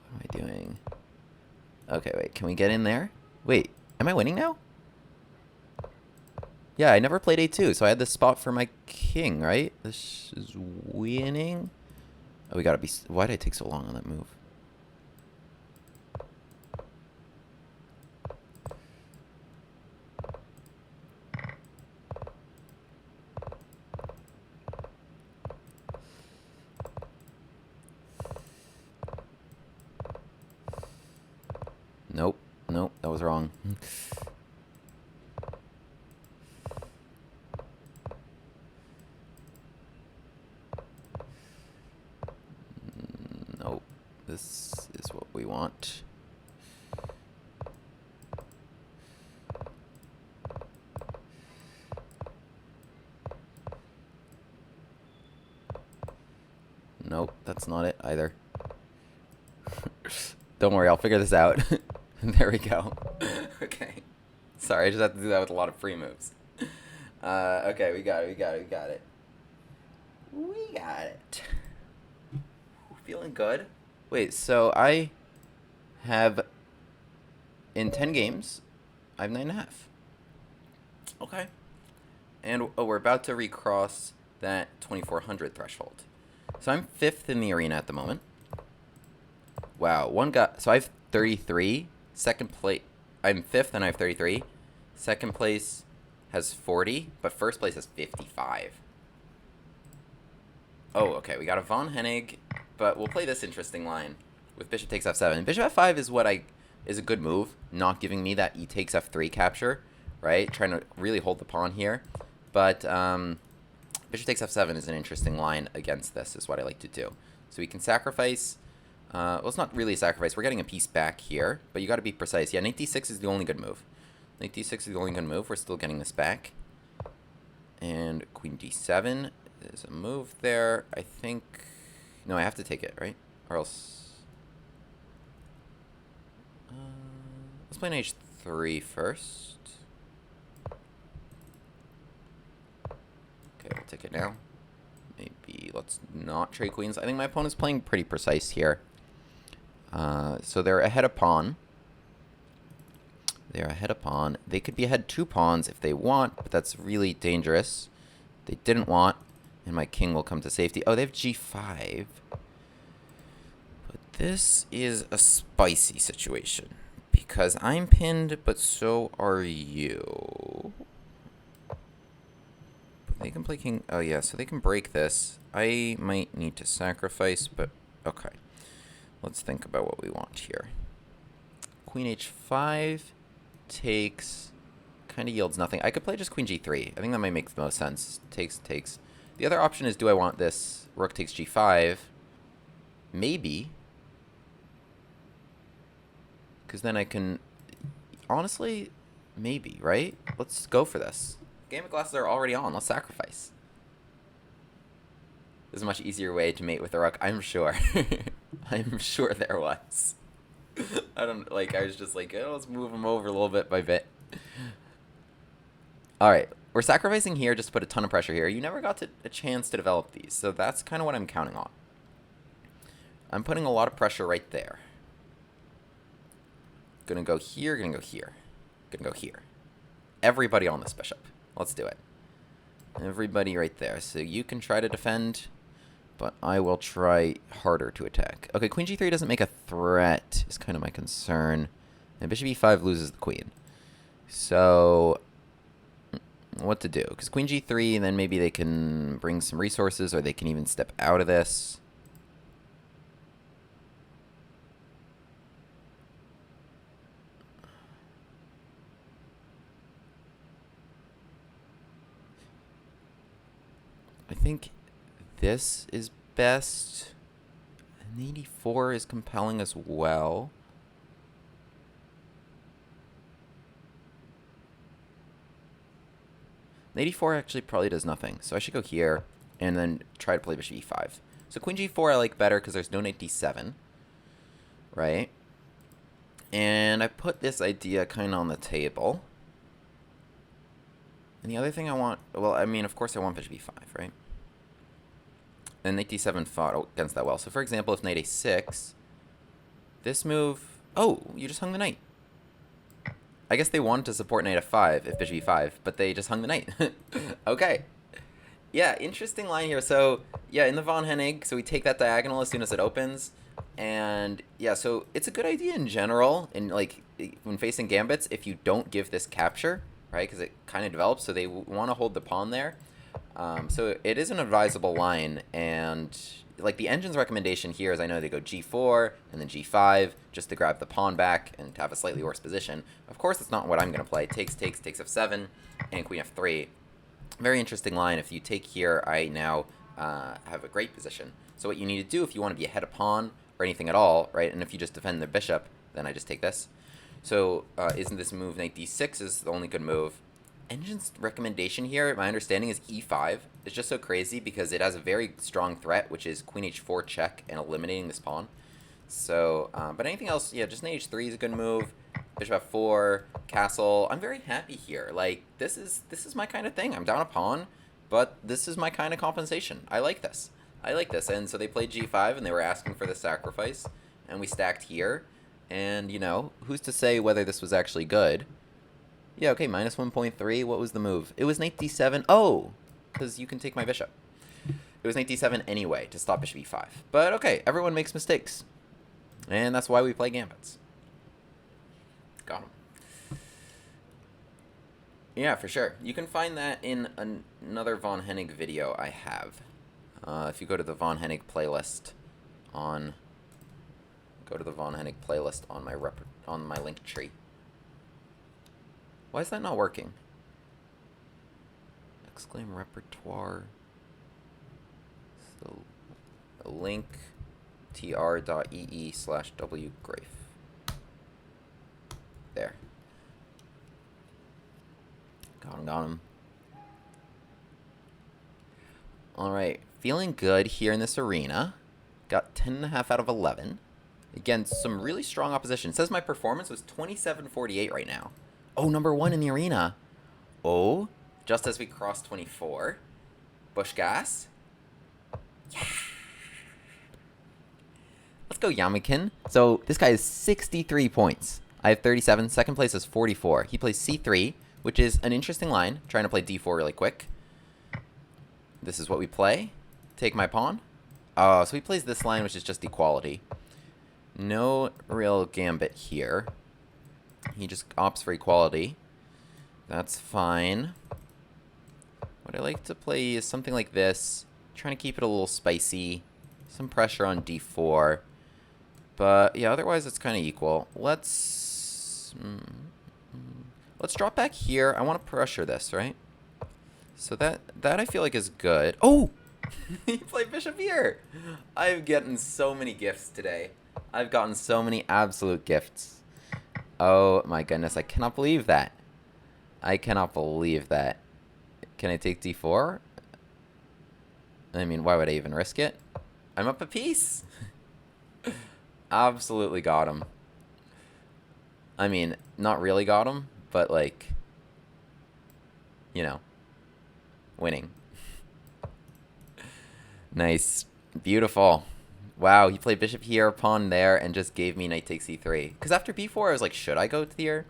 What am I doing? Okay, wait, can we get in there? Wait, am I winning now? Yeah, I never played a2, so I had this spot for my king, right? This is winning. Oh, we gotta be... Why did it take so long on that move? Nope. Nope, that was wrong. Nope. This is what we want. Nope, that's not it either. Don't worry, I'll figure this out. There we go. Okay. Sorry, I just have to do that with a lot of free moves. Okay, we got it. We got it. Feeling good. Wait, so I have, in 10 games, I have 9.5. Okay. And we're about to recross that 2,400 threshold. So I'm 5th in the arena at the moment. Wow, so I have 33. Second place, I'm 5th and I have 33. Second place has 40, but first place has 55. Oh, okay, we got a Von Hennig, but we'll play this interesting line with bishop takes f7. Bishop f5 is is a good move, not giving me that e takes f3 capture, right? Trying to really hold the pawn here, but bishop takes f7 is an interesting line against this, is what I like to do. So we can sacrifice. Well, it's not really a sacrifice. We're getting a piece back here, but you got to be precise. Yeah, knight d6 is the only good move. Knight d6 is the only good move. We're still getting this back. And queen d7 is a move there. I think... No, I have to take it, right? Or else... let's play knight h3 first. Okay, we'll take it now. Maybe let's not trade queens. I think my opponent's playing pretty precise here. So they're ahead of pawn. They could be ahead 2 pawns if they want, but that's really dangerous. They didn't want, and my king will come to safety. Oh, they have g5. But this is a spicy situation Because I'm pinned, but so are you. They can play king. Oh, yeah, so they can break this. I might need to sacrifice, but okay. Let's think about what we want here. Queen h5 takes, kind of yields nothing. I could play just queen g3. I think that might make the most sense. Takes. The other option is, do I want this rook takes g5? Maybe. Because then I can, honestly, maybe, right? Let's go for this. Gambit Glasses are already on. Let's sacrifice. There's a much easier way to mate with the rook, I'm sure. I'm sure there was. I was just like, oh, let's move him over a little bit by bit. Alright, we're sacrificing here just to put a ton of pressure here. You never got a chance to develop these, so that's kind of what I'm counting on. I'm putting a lot of pressure right there. Gonna go here, gonna go here. Gonna go here. Everybody on this bishop. Let's do it. Everybody right there. So you can try to defend, but I will try harder to attack. Okay, queen g3 doesn't make a threat, is kind of my concern. And bishop e5 loses the queen. So, what to do? Because queen g3, then maybe they can bring some resources, or they can even step out of this. I think this is best. And 84 is compelling as well. And 84 actually probably does nothing. So I should go here and then try to play bishop e5. So queen g4 I like better because there's no knight d7. Right? And I put this idea kind of on the table. And the other thing I want, well, I mean, of course I want bishop e5, right? And knight d7 fought against that well. So, for example, if knight a6, this move, oh, you just hung the knight. I guess they wanted to support knight f5 if bishop e5, but they just hung the knight. Okay. Yeah, interesting line here. So, yeah, in the von Hennig, so we take that diagonal as soon as it opens. And, yeah, so it's a good idea in general, in like, when facing gambits, if you don't give this capture, right? Because it kind of develops, so they want to hold the pawn there. So it is an advisable line, and like the engine's recommendation here is I know they go g4 and then g5 just to grab the pawn back and to have a slightly worse position. Of course, that's not what I'm going to play. Takes f7, and queen f3. Very interesting line. If you take here, I now have a great position. So what you need to do if you want to be ahead of pawn or anything at all, right? And if you just defend the bishop, then I just take this. So isn't this move knight d6 is the only good move? Engine's recommendation here, my understanding, is e5. It's just so crazy because it has a very strong threat, which is queen h4 check and eliminating this pawn. So, but anything else, yeah, just knight h3 is a good move. Bishop f4, castle. I'm very happy here. Like, this is my kind of thing. I'm down a pawn, but this is my kind of compensation. I like this. I like this. And so they played g5, and they were asking for the sacrifice, and we stacked here. And, you know, who's to say whether this was actually good? Yeah, okay, minus 1.3. What was the move? It was knight d7. Oh, because you can take my bishop. It was knight d7 anyway to stop bishop e5. But okay, everyone makes mistakes. And that's why we play Gambits. Got him. Yeah, for sure. You can find that in another Von Hennig video I have. If you go to the Von Hennig playlist on... Go to the Von Hennig playlist on my link tree. Why is that not working? Exclaim repertoire. So, link tr.ee/wgrafe. There. Got him. Alright, feeling good here in this arena. Got 10.5 out of 11. Again, some really strong opposition. It says my performance was 27.48 right now. Oh, #1 in the arena. Oh, just as we crossed 24. Busch-Gass. Yeah. Let's go, Yamikin. So this guy is 63 points. I have 37. Second place is 44. He plays c3, which is an interesting line. Trying to play d4 really quick. This is what we play. Take my pawn. Oh, so he plays this line, which is just equality. No real gambit here. He just opts for equality. That's fine. What I like to play is something like this. Trying to keep it a little spicy. Some pressure on d4. But yeah, otherwise it's kind of equal. Let's drop back here. I want to pressure this, right? So that I feel like is good. Oh! He played bishop here. I've gotten so many gifts today. I've gotten so many absolute gifts. Oh my goodness, I cannot believe that. I cannot believe that. Can I take d4? I mean, why would I even risk it? I'm up a piece. Absolutely got him. I mean, not really got him, but like, you know, winning. Nice. Beautiful. Wow, he played bishop here, pawn there, and just gave me knight takes e3. Because after b4, I was like, should I go to here?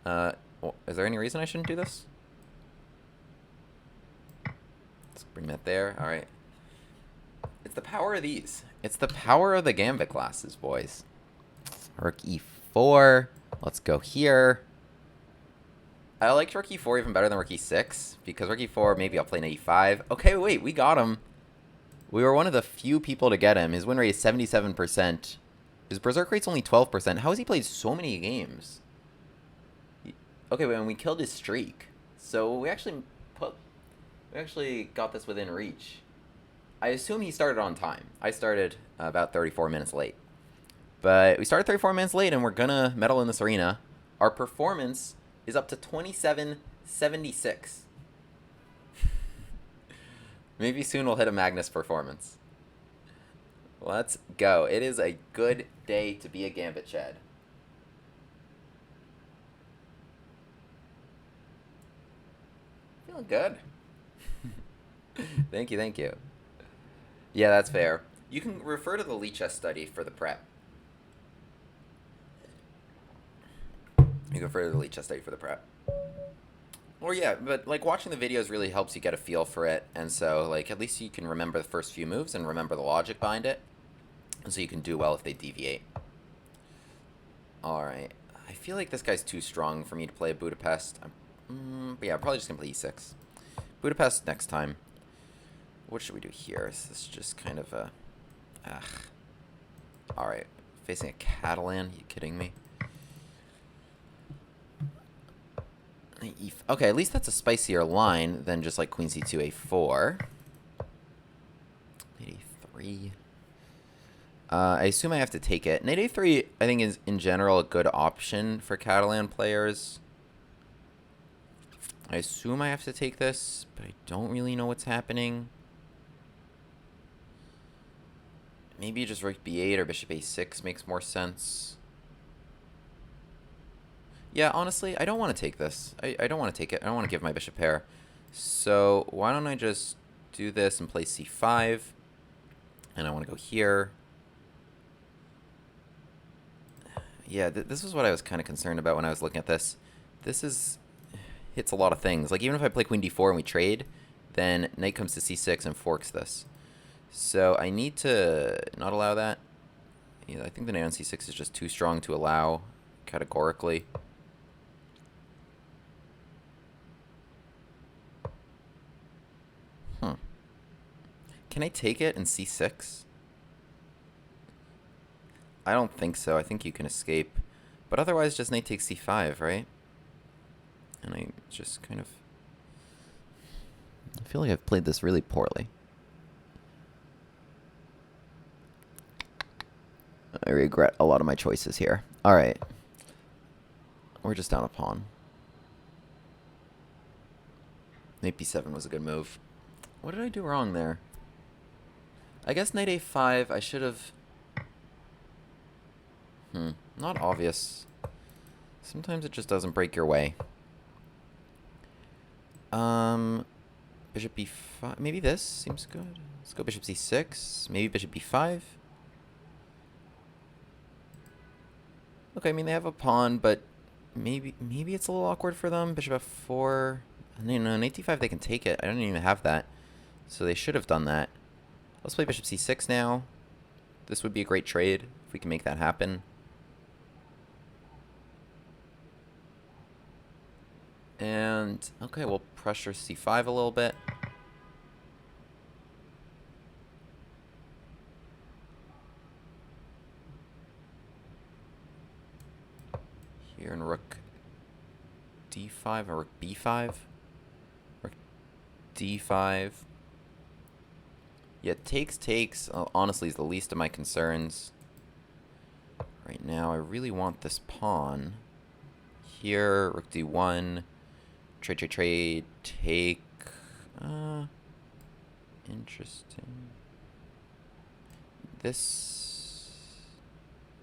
Is there any reason I shouldn't do this? Let's bring that there. All right. It's the power of these. It's the power of the Gambit Glasses, boys. Rook e4. Let's go here. I liked rook e4 even better than rook e6. Because rook e4, maybe I'll play knight e5. Okay, wait, we got him. We were one of the few people to get him. His win rate is 77%. His berserk rate's only 12%. How has he played so many games? Okay, wait, and we killed his streak. So we actually got this within reach. I assume he started on time. I started about 34 minutes late. But we started 34 minutes late, and we're gonna medal in this arena. Our performance is up to 2776. Maybe soon we'll hit a Magnus performance. Let's go. It is a good day to be a Gambit Chad. Feeling good. Thank you, thank you. Yeah, that's fair. You can refer to the Lee Chess study for the prep. You can refer to the Lee Chess study for the prep. Or yeah, but like watching the videos really helps you get a feel for it, and so like at least you can remember the first few moves and remember the logic behind it, and so you can do well if they deviate. All right, I feel like this guy's too strong for me to play a Budapest. But yeah, I'm probably just gonna play e6. Budapest next time. What should we do here? Is this just kind of a... All right, facing a Catalan. You kidding me? Okay, at least that's a spicier line than just like queen c2, a4. Knight a3. I assume I have to take it. Knight a3, I think, is in general a good option for Catalan players. I assume I have to take this, but I don't really know what's happening. Maybe just rook b8 or bishop a6 makes more sense. Yeah, honestly, I don't want to take this. I don't want to take it. I don't want to give my bishop pair. So why don't I just do this and play c5. And I want to go here. Yeah, this is what I was kind of concerned about when I was looking at this. This hits a lot of things. Like, even if I play queen d4 and we trade, then knight comes to c6 and forks this. So I need to not allow that. Yeah, I think the knight on c6 is just too strong to allow categorically. Can I take it in c6? I don't think so. I think you can escape. But otherwise, just knight takes c5, right? And I just kind of... I feel like I've played this really poorly. I regret a lot of my choices here. Alright. We're just down a pawn. Knight b7 was a good move. What did I do wrong there? I guess knight a5, I should have... Not obvious. Sometimes it just doesn't break your way. Bishop b5. Maybe this seems good. Let's go bishop c6. Maybe bishop b5. Okay, I mean, they have a pawn, but maybe it's a little awkward for them. Bishop f4. No, knight d5, they can take it. I don't even have that. So they should have done that. Let's play bishop c6 now. This would be a great trade if we can make that happen. And, okay, we'll pressure c5 a little bit. Here in rook d5 or rook b5. Rook d5. Yeah, takes, honestly, is the least of my concerns. Right now, I really want this pawn. Here, rook d1. Trade, take. Interesting. This.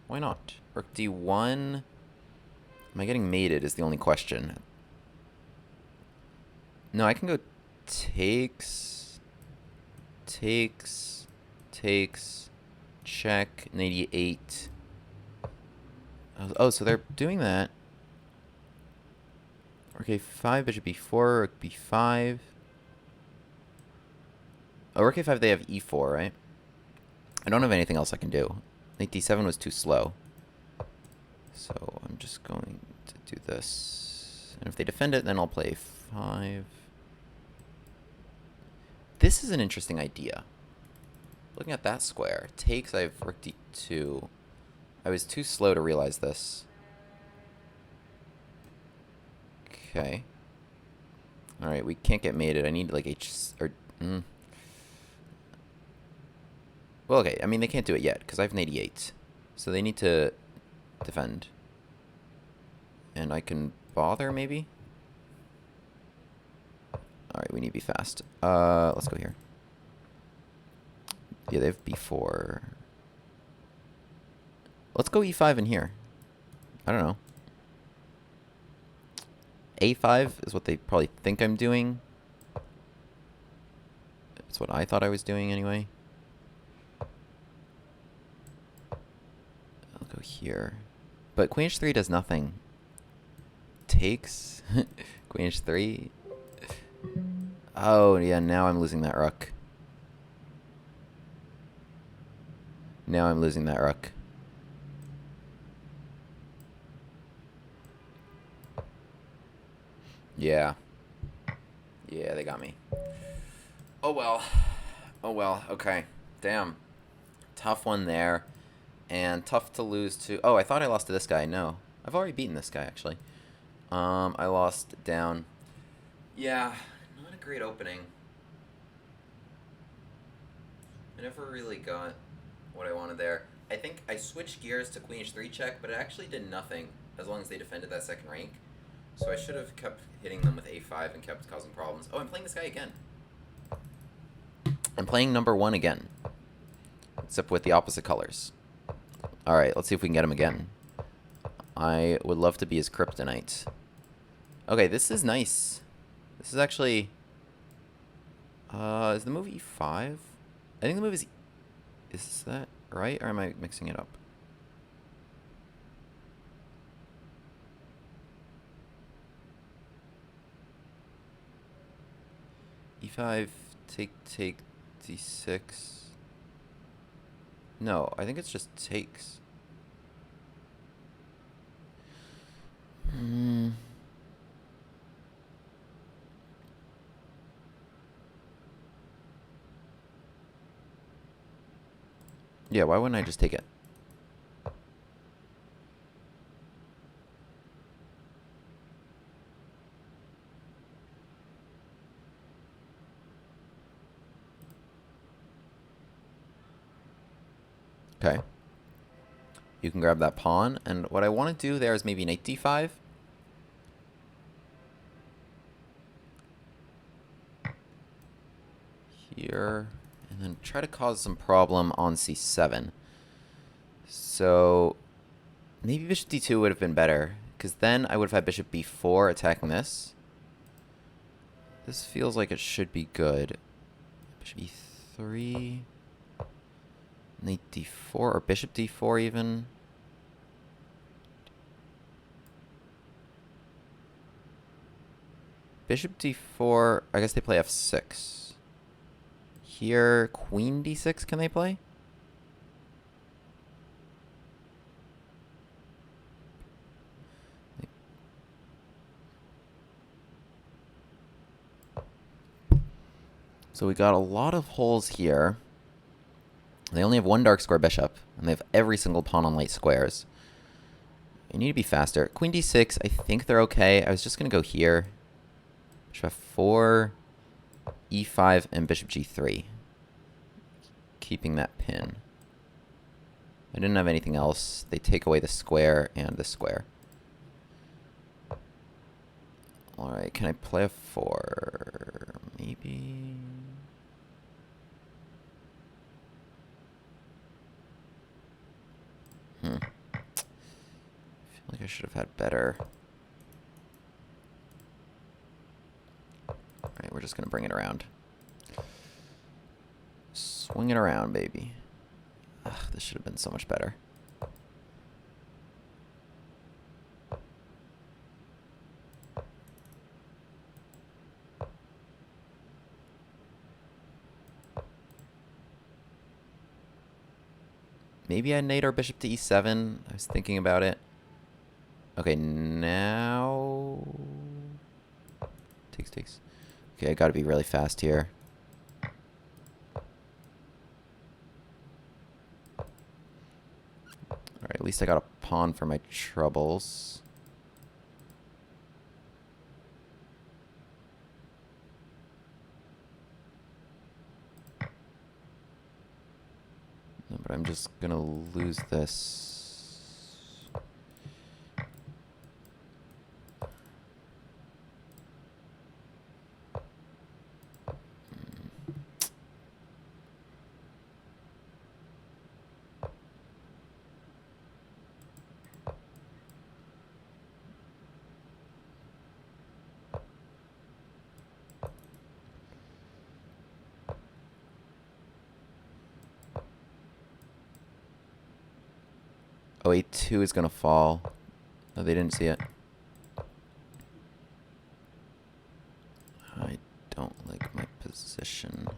Why not? Rook d1. Am I getting mated is the only question. No, I can go takes, check, 98. Oh, so they're doing that. Rook a5, bishop b4, rook b5. Oh, rook a5, they have e4, right? I don't have anything else I can do. Knight d7 was too slow. So I'm just going to do this. And if they defend it, then I'll play 5. This is an interesting idea. Looking at that square. Takes, I have rook d2. I was too slow to realize this. Okay. Alright, we can't get mated. I need like Well, okay. I mean, they can't do it yet because I have an 88. So they need to defend. And I can bother, maybe? Alright, we need to be fast. Let's go here. Yeah, they have b4. Let's go e5 in here. I don't know. a5 is what they probably think I'm doing. It's what I thought I was doing anyway. I'll go here. But queen h3 does nothing. Takes. Queen h3. Oh, yeah, now I'm losing that rook. Now I'm losing that rook. Yeah. Yeah, they got me. Oh, well. Oh, well. Okay. Damn. Tough one there. And tough to lose to... Oh, I thought I lost to this guy. No. I've already beaten this guy, actually. I lost down. Yeah. Not a great opening. I never really got what I wanted there. I think I switched gears to queen h3 check, but it actually did nothing as long as they defended that second rank. So I should have kept hitting them with a5 and kept causing problems. Oh, I'm playing this guy again. I'm playing number 1 again. Except with the opposite colors. Alright, let's see if we can get him again. I would love to be his kryptonite. Okay, this is nice. This is actually... is the move e5? I think the move is... Is that right? Or am I mixing it up? e5, take, d6. No, I think it's just takes. Yeah, why wouldn't I just take it? Okay. You can grab that pawn, and what I want to do there is maybe knight d5. Here, and then try to cause some problem on c7. So, maybe bishop d2 would have been better, because then I would have had bishop b4 attacking this. This feels like it should be good. Bishop e3... Knight d4 or bishop d4 even. Bishop d4, I guess they play f6. Here, queen d6 can they play? So we got a lot of holes here. They only have one dark square bishop, and they have every single pawn on light squares. You need to be faster. Queen d6, I think they're okay. I was just going to go here. Bishop f4, e5, and bishop g3. Keeping that pin. I didn't have anything else. They take away the square and the square. Alright, can I play a 4? Maybe... I feel like I should have had better. Alright, we're just going to bring it around. Swing it around, baby. Ugh, this should have been so much better. Maybe I nade our bishop to e7. I was thinking about it. Okay, now... Takes. Okay, I gotta be really fast here. Alright, at least I got a pawn for my troubles. No, but I'm just gonna lose this. Oh, a2 is gonna fall. No, they didn't see it. I don't like my position.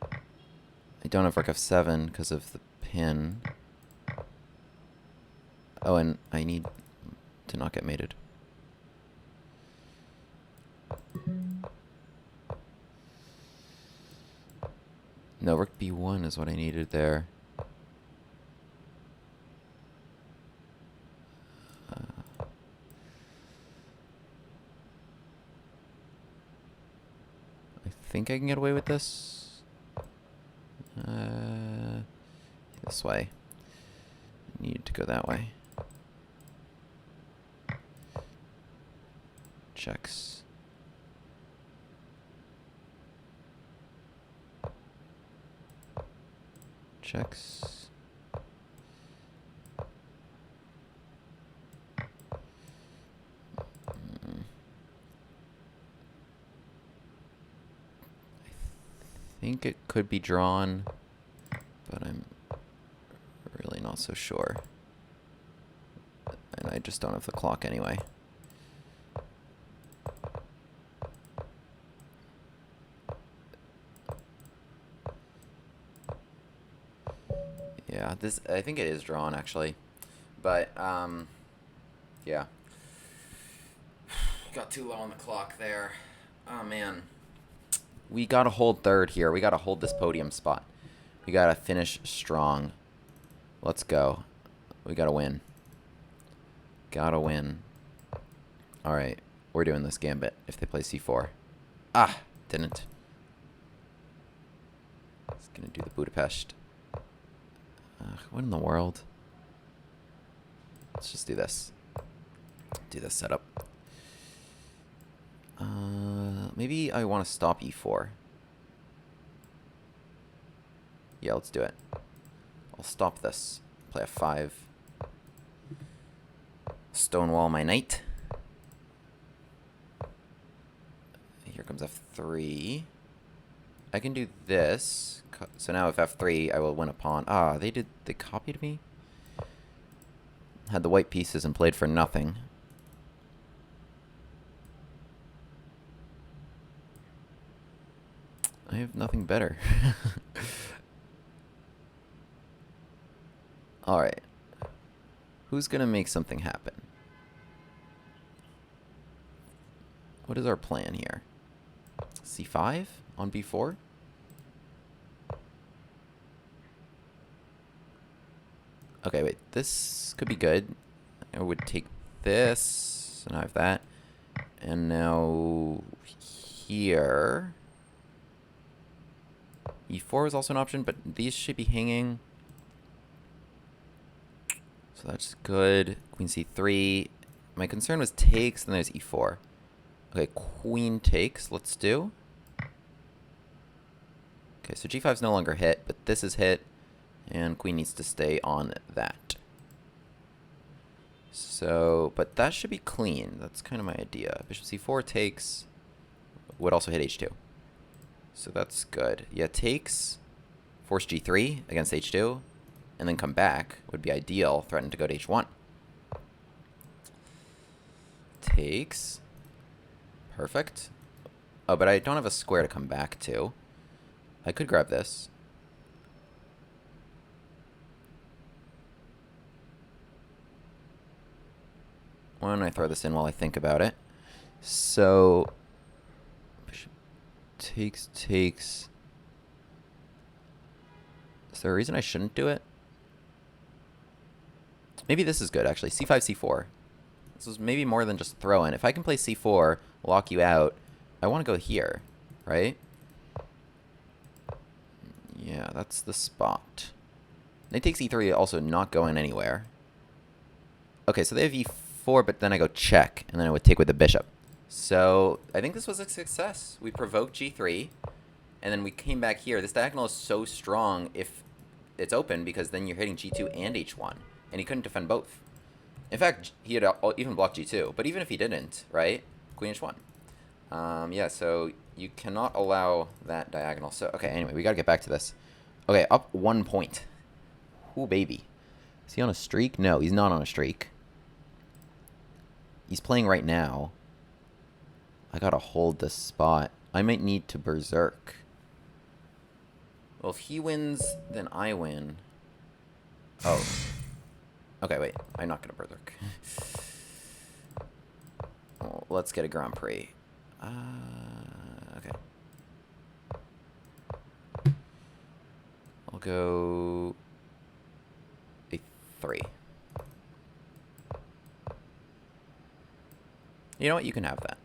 I don't have rook f7 because of the pin. Oh, and I need to not get mated. No, rook b1 is what I needed there. I think I can get away with this. This way. Need to go that way. Checks. Checks. I think it could be drawn, but I'm really not so sure. And I just don't have the clock anyway. Yeah, this, I think it is drawn actually. But yeah. Got too low on the clock there. Oh man. We gotta hold third here. We gotta hold this podium spot. We gotta finish strong. Let's go. We gotta win. Gotta win. Alright. We're doing this gambit if they play c4. Ah! Didn't. It's gonna do the Budapest. What in the world? Let's just do this. Do this setup. Maybe I want to stop e4. Yeah, let's do it. I'll stop this. Play f5. Stonewall my knight. Here comes f3. I can do this. So now if f3, I will win a pawn. Ah, they copied me? Had the white pieces and played for nothing. I have nothing better. Alright. Who's gonna make something happen? What is our plan here? c5 on b4. Okay, wait. This could be good. I would take this, and I have that. And now here, e4 is also an option, but these should be hanging. So that's good. Queen c3. My concern was takes, then there's e4. Okay, queen takes. Let's do. Okay, so g5 is no longer hit, but this is hit, and queen needs to stay on that. So, but that should be clean. That's kind of my idea. Bishop c4 takes would also hit h2. So that's good. Yeah, takes, force g3 against h2, and then come back would be ideal. Threaten to go to h1. Takes. Perfect. Oh, but I don't have a square to come back to. I could grab this. Why don't I throw this in while I think about it? So, bishop takes, takes. Is there a reason I shouldn't do it? Maybe this is good, actually. c5, c4. This is maybe more than just throw in. If I can play c4, lock you out, I want to go here, right? Yeah, that's the spot. Knight takes e3, also not going anywhere. Okay, so they have e4, but then I go check, and then I would take with the bishop. So I think this was a success. We provoked g3, and then we came back here. This diagonal is so strong if it's open, because then you're hitting g2 and h1, and he couldn't defend both. In fact, he had even blocked g2, but even if he didn't, right? Queen h1. Yeah, so you cannot allow that diagonal. So, okay, anyway, we gotta get back to this. Okay, up 1 point. Ooh, baby. Is he on a streak? No, he's not on a streak. He's playing right now. I gotta hold this spot. I might need to berserk. Well, if he wins, then I win. Oh. Okay, wait. I'm not gonna berserk. Well, let's get a Grand Prix. Okay. I'll go a3. You know what? You can have that.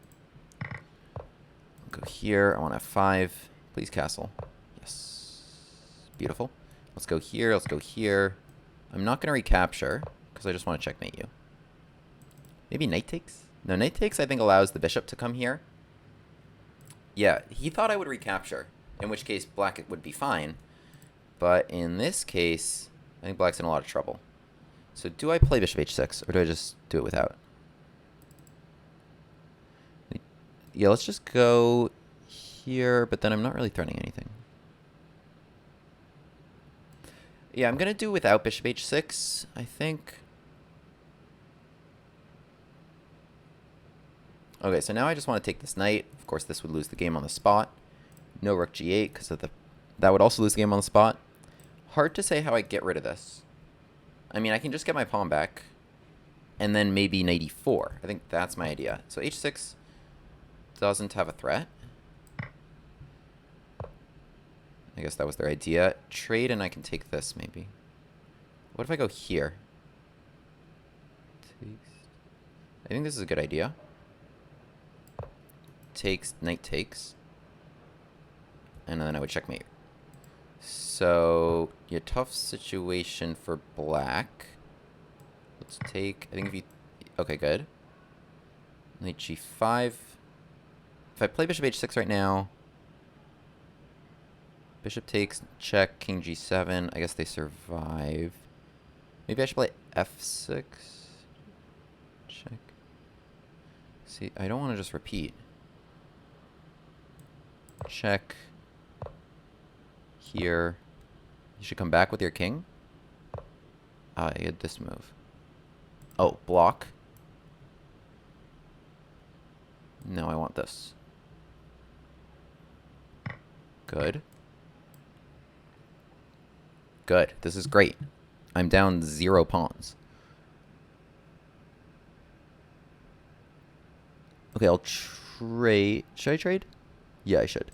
I'll go here. I want f5. Please castle. Yes. Beautiful. Let's go here. Let's go here. I'm not going to recapture because I just want to checkmate you. Maybe knight takes? No, knight takes I think allows the bishop to come here. Yeah, he thought I would recapture, in which case black would be fine. But in this case, I think black's in a lot of trouble. So do I play bishop h6, or do I just do it without? Yeah, let's just go here, but then I'm not really threatening anything. Yeah, I'm going to do without bishop h6, I think. Okay, so now I just want to take this knight. Of course, this would lose the game on the spot. No rook g8, because that would also lose the game on the spot. Hard to say how I get rid of this. I mean, I can just get my pawn back, and then maybe knight e4. I think that's my idea. So h6 doesn't have a threat. I guess that was their idea. Trade, and I can take this, maybe. What if I go here? I think this is a good idea. Takes, knight takes. And then I would checkmate. So, yeah, tough situation for black. Let's take, I think if you, okay, good. Knight g5. If I play bishop h6 right now, bishop takes, check, king g7. I guess they survive. Maybe I should play f6. Check. See, I don't want to just repeat. Check. Here. You should come back with your king. I had this move. Oh, block. No, I want this. Good. Good. This is great. I'm down 0 pawns. Okay, I'll trade. Should I trade? Yeah, I should.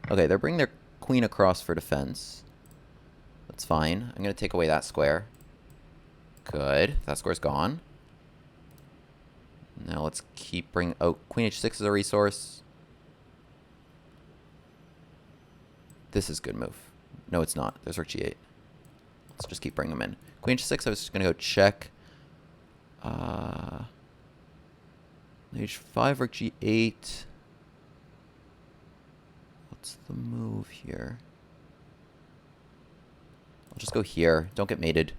Okay, they're bringing their queen across for defense. That's fine. I'm going to take away that square. Good. That square's gone. Now let's keep bringing... Oh, queen h6 is a resource. This is a good move. No, it's not. There's rook g8. Let's just keep bringing them in. Queen h6, I was just going to go check. h5, rook g8. What's the move here? I'll just go here. Don't get mated.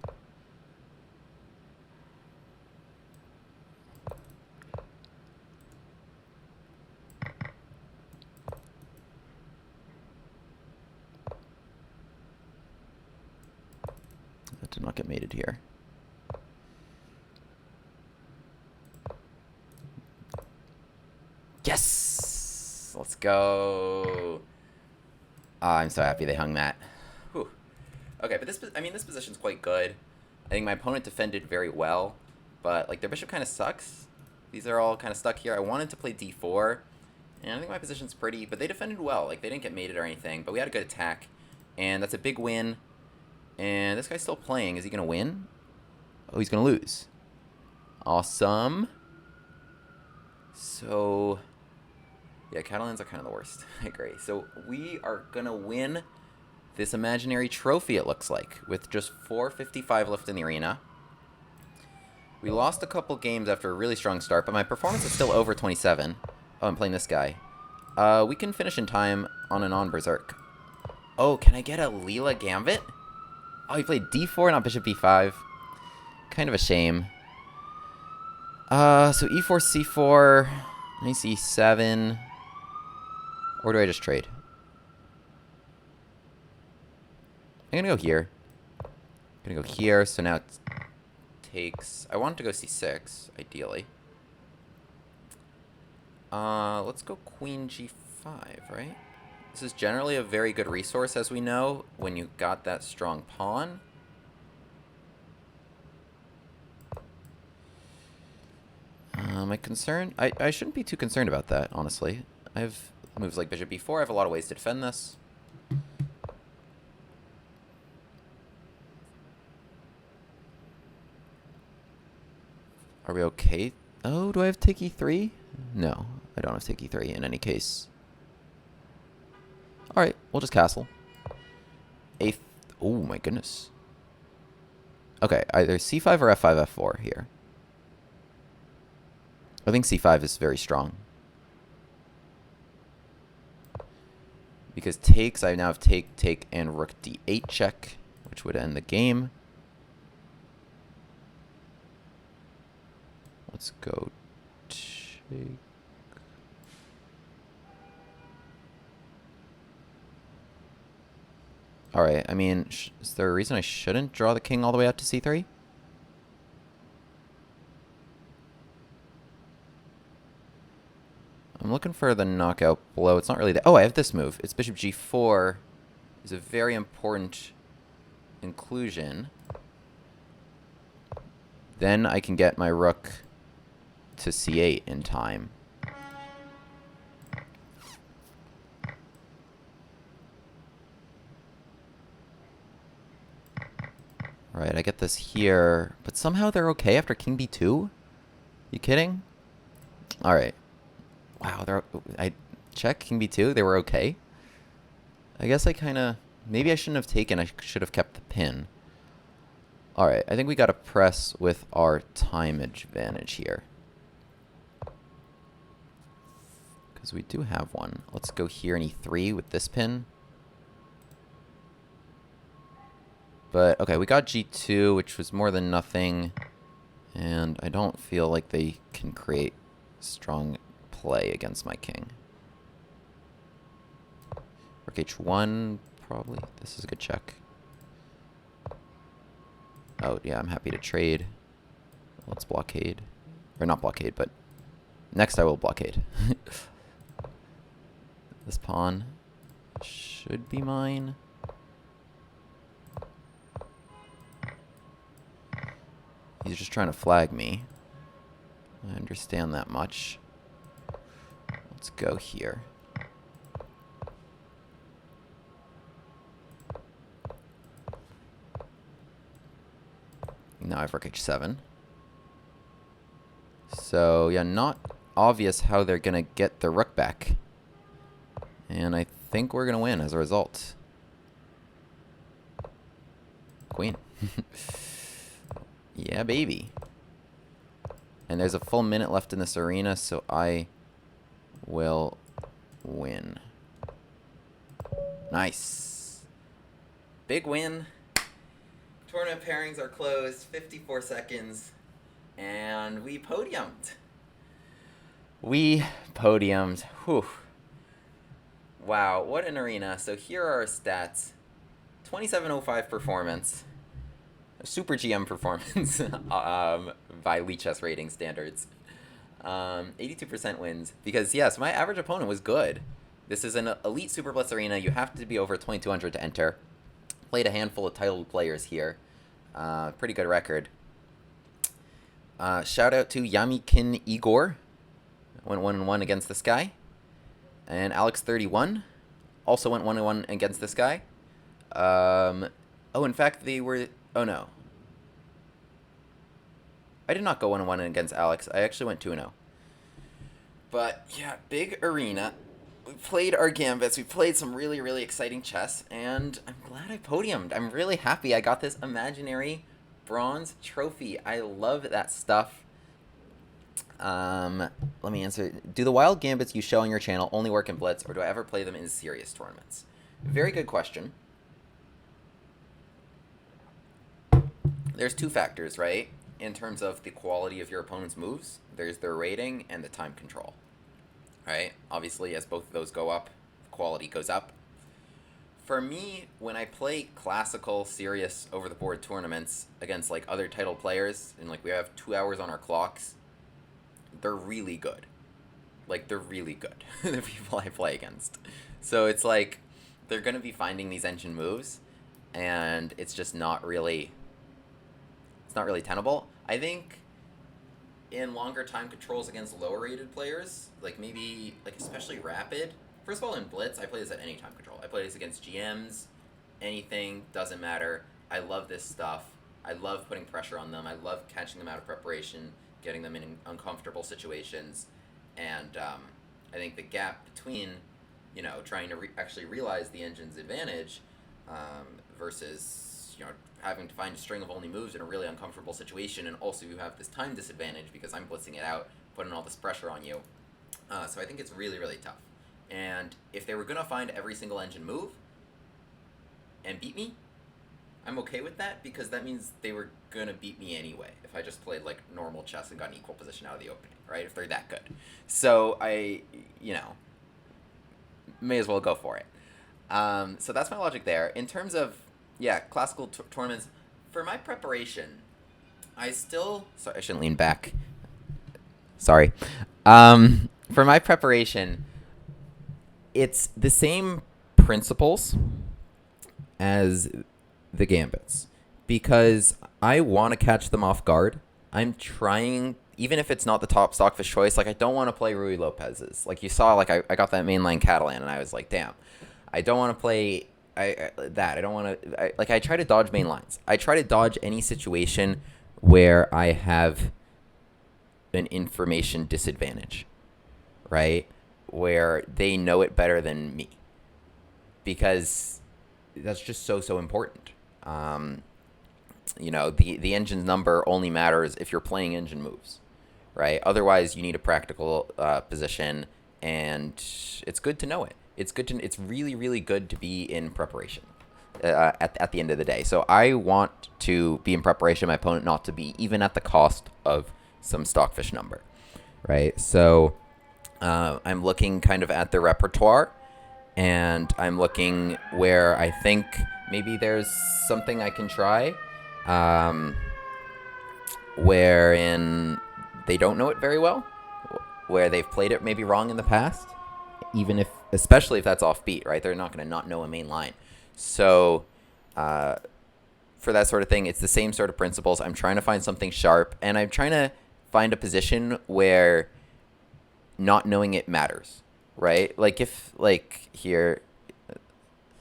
That did not get mated here. Yes! Let's go. I'm so happy they hung that. Whew. Okay, but this position's quite good. I think my opponent defended very well, but like their bishop kind of sucks. These are all kind of stuck here. I wanted to play d4, and I think my position's pretty, but they defended well. Like they didn't get mated or anything, but we had a good attack, and that's a big win. And this guy's still playing. Is he gonna win? Oh, he's gonna lose. Awesome. So, yeah, Catalans are kind of the worst. I agree. So we are gonna win this imaginary trophy, it looks like, with just 4:55 left in the arena. We lost a couple games after a really strong start, but my performance is still over 27. Oh, I'm playing this guy. We can finish in time on and on Berserk. Oh, can I get a Leela Gambit? Oh, he played d4, not bishop b5. Kind of a shame. So e4, c4, nice e7. Or do I just trade? I'm gonna go here. I'm gonna go here, so now it takes... I want to go c6, ideally. Let's go queen g5, right? This is generally a very good resource, as we know, when you got that strong pawn. My concern... I shouldn't be too concerned about that, honestly. I have moves like bishop b4. I have a lot of ways to defend this. Are we okay? Oh, do I have take e3? No, I don't have take e3 in any case. Alright, we'll just castle. Oh my goodness. Okay, either c5 or f5, f4 here. I think c5 is very strong. Because takes, I now have take, and rook d8 check, which would end the game. Let's go take. Alright, I mean, is there a reason I shouldn't draw the king all the way out to c3? I'm looking for the knockout blow. It's not really that. Oh, I have this move. It's bishop g4. It's a very important inclusion. Then I can get my rook to c8 in time. Right, I get this here, but somehow they're okay after king b2? You kidding? Alright. Wow, I check king b2, they were okay. I guess I kind of... Maybe I shouldn't have taken, I should have kept the pin. Alright, I think we got to press with our time advantage here. Because we do have one. Let's go here in e3 with this pin. But, okay, we got g2, which was more than nothing. And I don't feel like they can create strong play against my king. Rook h1, probably. This is a good check. Oh, yeah, I'm happy to trade. Let's blockade. Or not blockade, but next I will blockade. This pawn should be mine. He's just trying to flag me. I understand that much. Let's go here. Now I have rook h7. So, yeah, not obvious how they're going to get the rook back. And I think we're going to win as a result. Queen. Yeah, baby. And there's a full minute left in this arena, so I will win. Nice. Big win. Tournament pairings are closed. 54 seconds. And we podiumed. We podiumed. Whew. Wow, what an arena. So here are our stats. 2705 performance. Super GM performance by Lead Chess rating standards. 82% wins. Because, yes, my average opponent was good. This is an elite SuperBlitz arena. You have to be over 2200 to enter. Played a handful of titled players here. Pretty good record. Shout out to Yamikin Igor. Went 1-1 against this guy. And Alex31 also went 1-1 against this guy. Oh, in fact, they were... Oh, no. I did not go 1-1 against Alex. I actually went 2-0. But, yeah, big arena. We played our Gambits. We played some really, really exciting chess. And I'm glad I podiumed. I'm really happy I got this imaginary bronze trophy. I love that stuff. Let me answer. Do the wild Gambits you show on your channel only work in Blitz, or do I ever play them in serious tournaments? Very good question. There's two factors, right? In terms of the quality of your opponent's moves, there's their rating and the time control, right? Obviously, as both of those go up, the quality goes up. For me, when I play classical, serious, over-the-board tournaments against, like, other title players, and, like, we have 2 hours on our clocks, they're really good. Like, they're really good, the people I play against. So it's like, they're going to be finding these engine moves, and it's just not really... It's not really tenable. I think in longer time controls against lower rated players, like maybe, like especially rapid. First of all, in Blitz, I play this at any time control. I play this against GMs, anything, doesn't matter. I love this stuff. I love putting pressure on them. I love catching them out of preparation, getting them in uncomfortable situations. And I think the gap between, you know, trying to actually realize the engine's advantage versus, you know, having to find a string of only moves in a really uncomfortable situation, and also you have this time disadvantage because I'm blitzing it out, putting all this pressure on you. So I think it's really, really tough. And if they were going to find every single engine move and beat me, I'm okay with that, because that means they were going to beat me anyway if I just played like normal chess and got an equal position out of the opening, right? If they're that good. So I, you know, may as well go for it. So that's my logic there. In terms of, yeah, classical tournaments, for my preparation, I still... Sorry, I shouldn't lean back. Sorry. For my preparation, it's the same principles as the Gambits, because I want to catch them off guard. I'm trying, even if it's not the top Stockfish choice, like I don't want to play Rui Lopez's. Like you saw, like I got that mainline Catalan, and I was like, damn, I don't want to play... I don't want to... I try to dodge main lines. I try to dodge any situation where I have an information disadvantage, right? Where they know it better than me. Because that's just so important. You know, the engine's number only matters if you're playing engine moves, right? Otherwise, you need a practical position, and it's good to know it. It's really, really good to be in preparation at the end of the day. So I want to be in preparation, my opponent not to be, even at the cost of some Stockfish number, right? So I'm looking kind of at the repertoire, and I'm looking where I think maybe there's something I can try, wherein they don't know it very well, where they've played it maybe wrong in the past, especially if that's offbeat, right? They're not going to not know a main line. So for that sort of thing, it's the same sort of principles. I'm trying to find something sharp, and I'm trying to find a position where not knowing it matters, right? Like if, like here,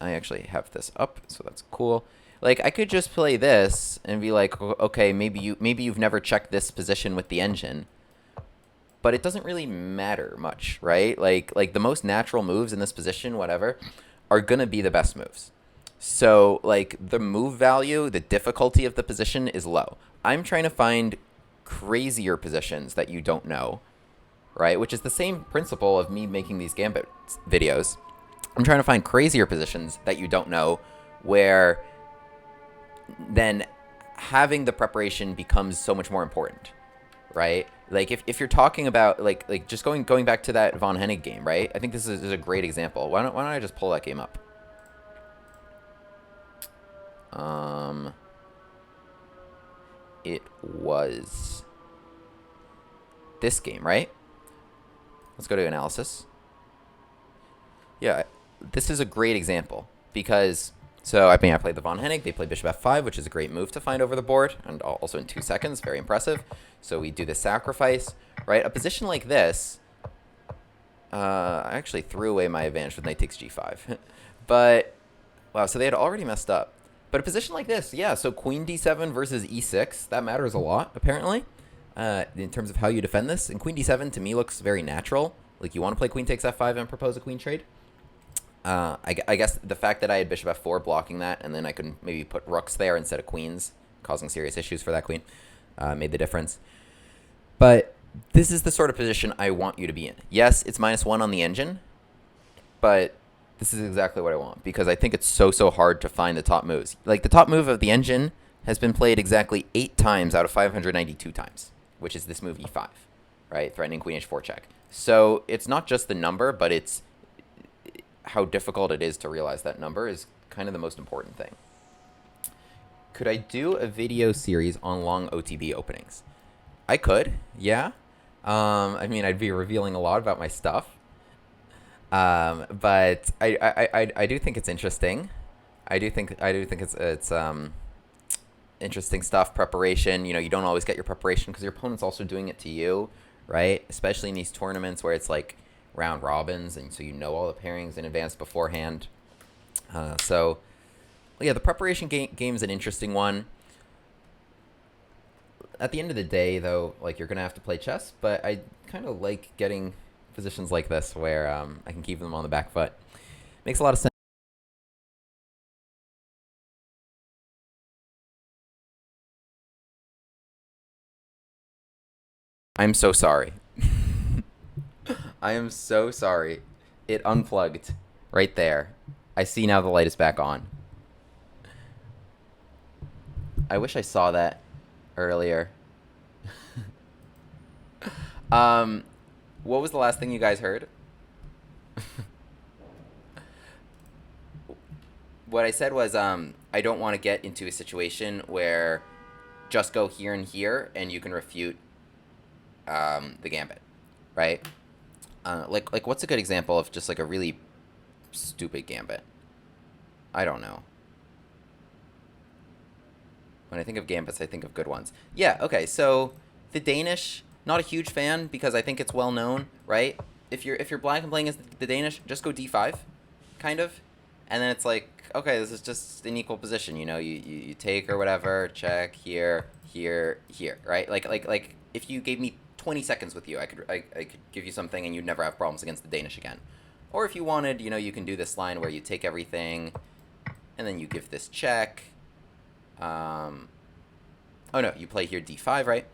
I actually have this up, so that's cool. Like, I could just play this and be like, okay, maybe you've never checked this position with the engine, but it doesn't really matter much, right? Like the most natural moves in this position, whatever, are gonna be the best moves. So like the move value, the difficulty of the position is low. I'm trying to find crazier positions that you don't know, right? Which is the same principle of me making these Gambit videos. I'm trying to find crazier positions that you don't know, where then having the preparation becomes so much more important, right? Like if you're talking about like just going back to that Von Hennig game, right? I think this is a great example. Why don't I just pull that game up? It was this game, right? Let's go to analysis. Yeah, this is a great example because, so I mean, I played the Von Hennig. They played Bishop F5, which is a great move to find over the board, and also in 2 seconds, very impressive. So we do the sacrifice, right? A position like this, I actually threw away my advantage with knight takes g5. But, wow, so they had already messed up. But a position like this, yeah, so queen d7 versus e6, that matters a lot, apparently, in terms of how you defend this. And queen d7, to me, looks very natural. Like, you want to play queen takes f5 and propose a queen trade. I guess the fact that I had bishop f4 blocking that, and then I could maybe put rooks there instead of queens, causing serious issues for that queen, made the difference. But this is the sort of position I want you to be in. Yes, it's -1 on the engine, but this is exactly what I want, because I think it's so hard to find the top moves. Like, the top move of the engine has been played exactly 8 times out of 592 times, which is this move e5, right? Threatening queen h4 check. So it's not just the number, but it's how difficult it is to realize that number is kind of the most important thing. Could I do a video series on long OTB openings? I could, yeah. I mean, I'd be revealing a lot about my stuff. But I do think it's interesting. I do think it's interesting stuff. Preparation, you know, you don't always get your preparation because your opponent's also doing it to you, right? Especially in these tournaments where it's like round robins, and so you know all the pairings in advance beforehand. So yeah, the preparation game is an interesting one. At the end of the day, though, like, you're gonna have to play chess, but I kind of like getting positions like this where I can keep them on the back foot. Makes a lot of sense. I'm so sorry. I am so sorry. It unplugged right there. I see now the light is back on. I wish I saw that earlier. What was the last thing you guys heard? What I said was I don't want to get into a situation where just go here and here and you can refute the gambit, right? Like what's a good example of just like a really stupid gambit? I don't know. When I think of gambits, I think of good ones. Yeah, okay, so the Danish, not a huge fan because I think it's well known, right? If you're black and playing as the Danish, just go d5, kind of. And then it's like, okay, this is just an equal position, you know, you take or whatever, check, here, right? Like if you gave me 20 seconds with you, I could give you something and you'd never have problems against the Danish again. Or if you wanted, you know, you can do this line where you take everything and then you give this check. Oh no, you play here d5, right?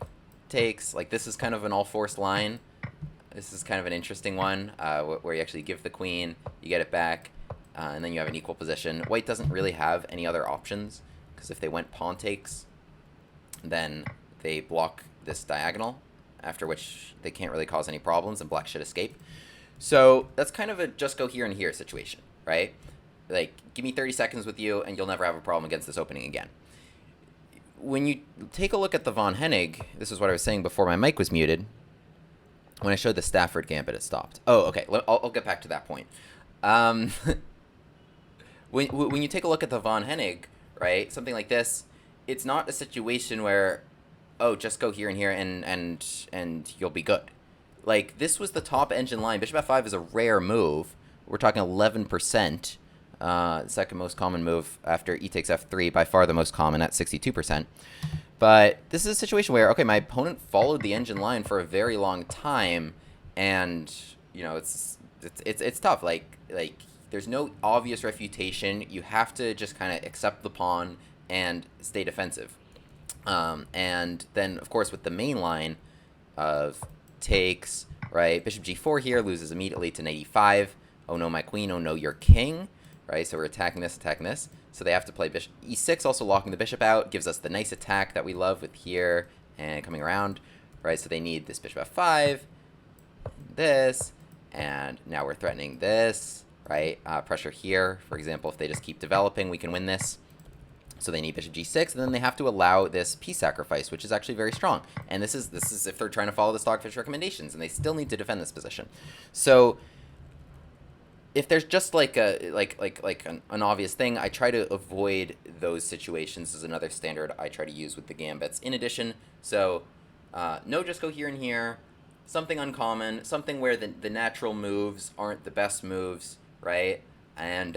Takes, like, this is kind of an all-forced line. This is kind of an interesting one, where you actually give the queen, you get it back, and then you have an equal position. White doesn't really have any other options, because if they went pawn takes, then they block this diagonal, after which they can't really cause any problems, and black should escape. So that's kind of a just go here and here situation, right? Like, give me 30 seconds with you, and you'll never have a problem against this opening again. When you take a look at the Von Hennig, this is what I was saying before my mic was muted. When I showed the Stafford Gambit, it stopped. Oh, okay. I'll get back to that point. When you take a look at the Von Hennig, right, something like this, it's not a situation where, oh, just go here and here and you'll be good. Like, this was the top engine line. Bishop f5 is a rare move. We're talking 11%. second most common move after e takes f3, by far the most common at 62%. But this is a situation where, okay, my opponent followed the engine line for a very long time, and you know it's tough. Like there's no obvious refutation. You have to just kind of accept the pawn and stay defensive. And then of course with the main line of takes, right, bishop g4 here loses immediately to knight e5. Oh no, my queen. Oh no, your king. Right, so we're attacking this, attacking this. So they have to play bishop e6, also locking the bishop out. Gives us the nice attack that we love with here and coming around. Right, so they need this bishop f5, this, and now we're threatening this. Right, pressure here. For example, if they just keep developing, we can win this. So they need bishop g6, and then they have to allow this piece sacrifice, which is actually very strong. And this is if they're trying to follow the Stockfish recommendations, and they still need to defend this position. So if there's just like an obvious thing, I try to avoid those situations. This is another standard I try to use with the Gambits. In addition, so no just go here and here, something uncommon, something where the natural moves aren't the best moves, right? And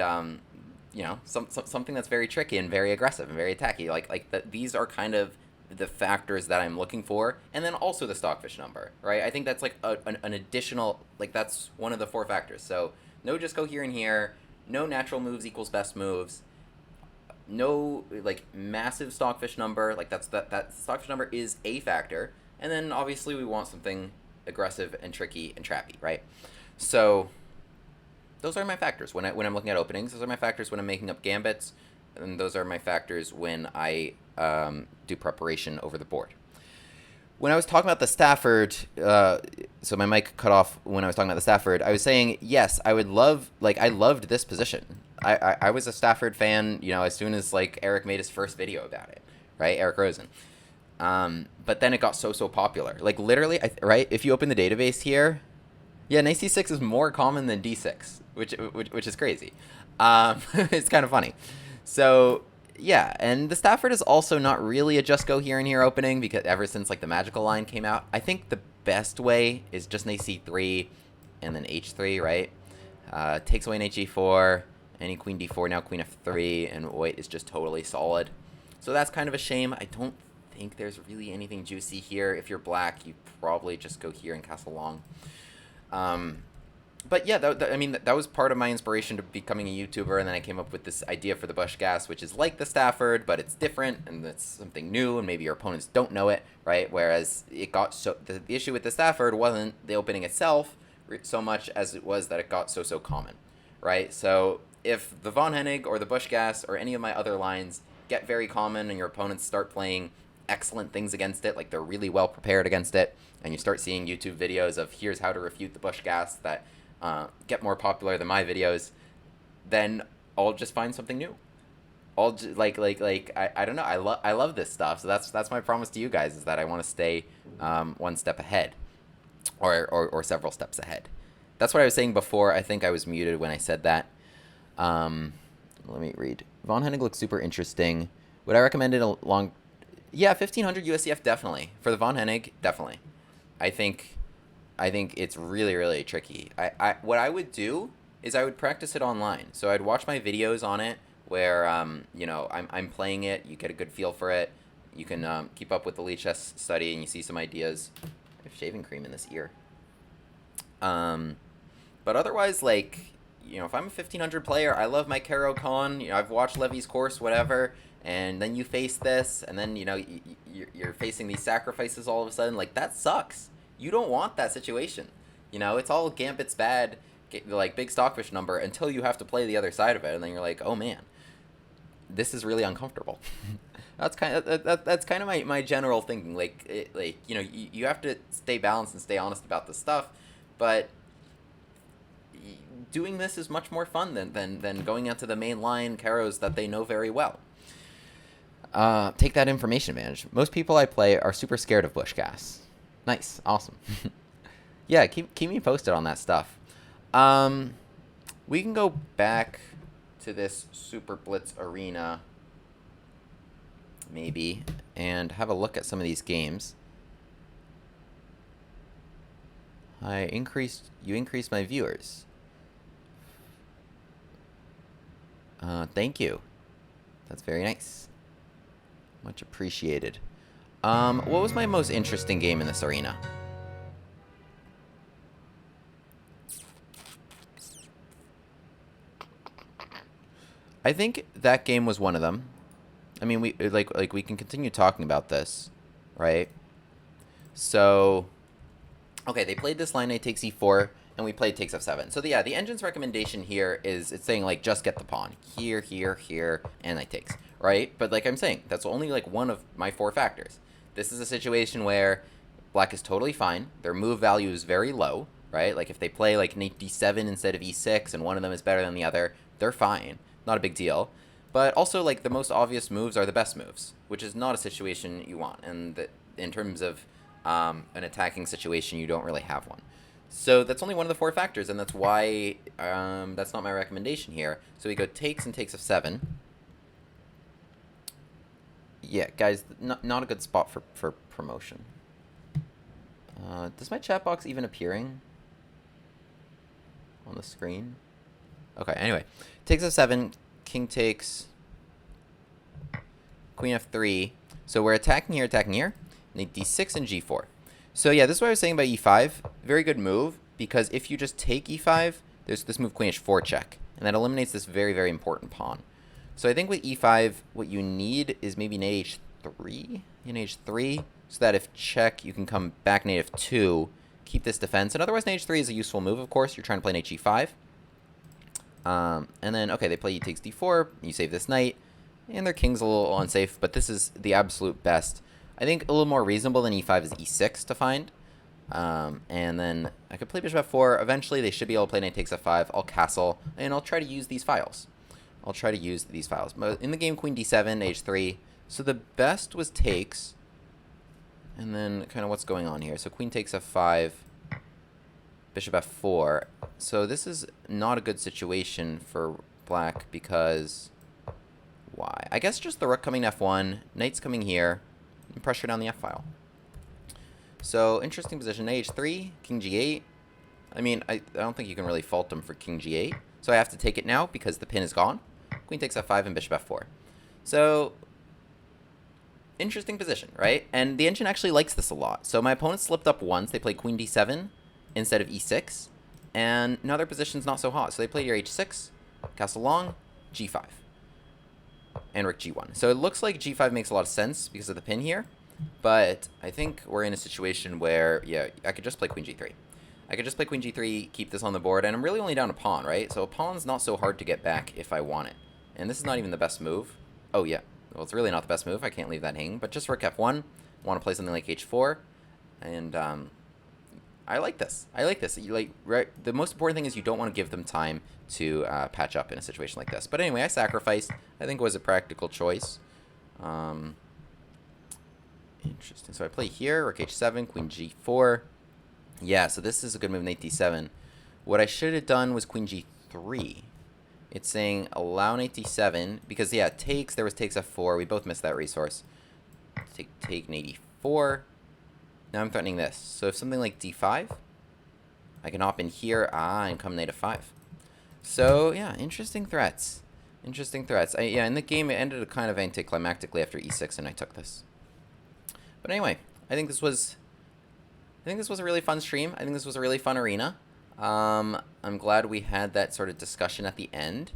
you know, something that's very tricky and very aggressive and very attacky. These are kind of the factors that I'm looking for, and then also the Stockfish number, right? I think that's like an additional, like that's one of the 4 factors. So no just go here and here, no natural moves equals best moves, no like massive Stockfish number, like that Stockfish number is a factor, and then obviously we want something aggressive and tricky and trappy, right? So those are my factors when I'm looking at openings. Those are my factors when I'm making up gambits, and those are my factors when I do preparation over the board. When I was talking about the Stafford, so my mic cut off when I was talking about the Stafford, I was saying, yes, I would love, like, I loved this position. I was a Stafford fan, you know, as soon as, like, Eric made his first video about it, right? Eric Rosen. But then it got so popular. Like, literally, right? If you open the database here, yeah, knight c6 is more common than d6, which is crazy. It's kind of funny. So yeah, and the Stafford is also not really a just go here and here opening, because ever since like the magical line came out, I think the best way is just knight c3 and then h3, right? Takes away knight g4, any queen d4, now queen f3, and white is just totally solid. So that's kind of a shame. I don't think there's really anything juicy here. If you're black, you probably just go here and castle long. But yeah, that was part of my inspiration to becoming a YouTuber, and then I came up with this idea for the Busch-Gass, which is like the Stafford, but it's different, and it's something new, and maybe your opponents don't know it, right? Whereas it got so the issue with the Stafford wasn't the opening itself so much as it was that it got so common, right? So if the Von Hennig or the Busch-Gass or any of my other lines get very common, and your opponents start playing excellent things against it, like they're really well prepared against it, and you start seeing YouTube videos of here's how to refute the Busch-Gass that get more popular than my videos, then I'll just find something new. I'll just, I don't know. I love this stuff. So that's my promise to you guys, is that I want to stay one step ahead, or several steps ahead. That's what I was saying before. I think I was muted when I said that. Let me read. Von Hennig looks super interesting. Would I recommend it along? Yeah, 1500 USDF definitely. For the Von Hennig, definitely. I think it's really tricky. What I would do is I would practice it online. So I'd watch my videos on it where you know, I'm playing it. You get a good feel for it. You can keep up with the Lee Chess study, and you see some ideas. I have shaving cream in this ear. But otherwise, like, you know, if I'm a 1500 player, I love my Caro Con. You know, I've watched Levy's course, whatever. And then you face this, and then, you know, you're facing these sacrifices all of a sudden. Like, that sucks. You don't want that situation. You know, it's all Gambit's bad, like big Stockfish number, until you have to play the other side of it, and then you're like, oh man, this is really uncomfortable. That's kind of my general thinking. Like, you know, you have to stay balanced and stay honest about this stuff, but doing this is much more fun than going into the main line caros that they know very well. Take that information advantage. Most people I play are super scared of Busch-Gass. Nice. Awesome. Yeah, keep me posted on that stuff. We can go back to this SuperBlitz arena, maybe, and have a look at some of these games. You increased my viewers. Thank you. That's very nice. Much appreciated. What was my most interesting game in this arena? I think that game was one of them. I mean, we we can continue talking about this, right? So, okay, they played this line knight takes e4, and we played takes f7. So yeah, the engine's recommendation here is it's saying like just get the pawn here, here, here, and knight takes, right? But like I'm saying, that's only like one of my 4 factors. This is a situation where black is totally fine. Their move value is very low, right? Like if they play like knight d7 instead of e6, and one of them is better than the other, they're fine. Not a big deal. But also, like, the most obvious moves are the best moves, which is not a situation you want. And that in terms of an attacking situation, you don't really have one. So that's only one of the 4 factors, and that's why that's not my recommendation here. So we go takes and takes f7. Yeah, guys, not a good spot for promotion. Does my chat box even appearing on the screen? Okay, anyway. Takes f7, king takes, queen f3. So we're attacking here, knight d6 and g4. So yeah, this is what I was saying about e5. Very good move, because if you just take e5, there's this move queen h4 check, and that eliminates this very, very important pawn. So I think with e5, what you need is maybe knight h3, so that if check, you can come back knight f2, keep this defense. And otherwise, knight h3 is a useful move, of course. You're trying to play knight g5. And then, okay, they play e takes d4, you save this knight, and their king's a little unsafe, but this is the absolute best. I think a little more reasonable than e5 is e6 to find. And then I could play bishop f4. Eventually, they should be able to play knight takes f5. I'll castle, and I'll try to use these files. But in the game, queen d7, h3. So the best was takes. And then kind of what's going on here. So queen takes f5. Bishop f4. So this is not a good situation for black because... Why? I guess just the rook coming to f1, knight's coming here, and pressure down the f-file. So, interesting position. Knight h3, king g8. I mean, I don't think you can really fault him for king g8. So I have to take it now because the pin is gone. Queen takes f5 and bishop f4. So, interesting position, right? And the engine actually likes this a lot. So my opponent slipped up once. They played queen d7 instead of e6. And now their position's not so hot. So they played your h6, castle long, g5. And rook g1. So it looks like g5 makes a lot of sense because of the pin here. But I think we're in a situation where, yeah, I could just play queen g3. I could just play queen g3, keep this on the board, and I'm really only down a pawn, right? So a pawn's not so hard to get back if I want it. And this is not even the best move. Oh, yeah. Well, it's really not the best move. I can't leave that hanging. But just rook f1. Want to play something like h4. And I like this. Right, the most important thing is you don't want to give them time to patch up in a situation like this. But anyway, I sacrificed. I think it was a practical choice. Interesting. So I play here, rook h7, queen g4. Yeah, so this is a good move, knight d7. What I should have done was queen g3. It's saying allow knight d7, because, yeah, takes, there was takes f4. We both missed that resource. Take knight e4. Now I'm threatening this. So if something like d5, I can hop in here, and come knight f5. So, yeah, interesting threats. Yeah, in the game, it ended kind of anticlimactically after e6, and I took this. But anyway, I think this was a really fun stream. I think this was a really fun arena. I'm glad we had that sort of discussion at the end.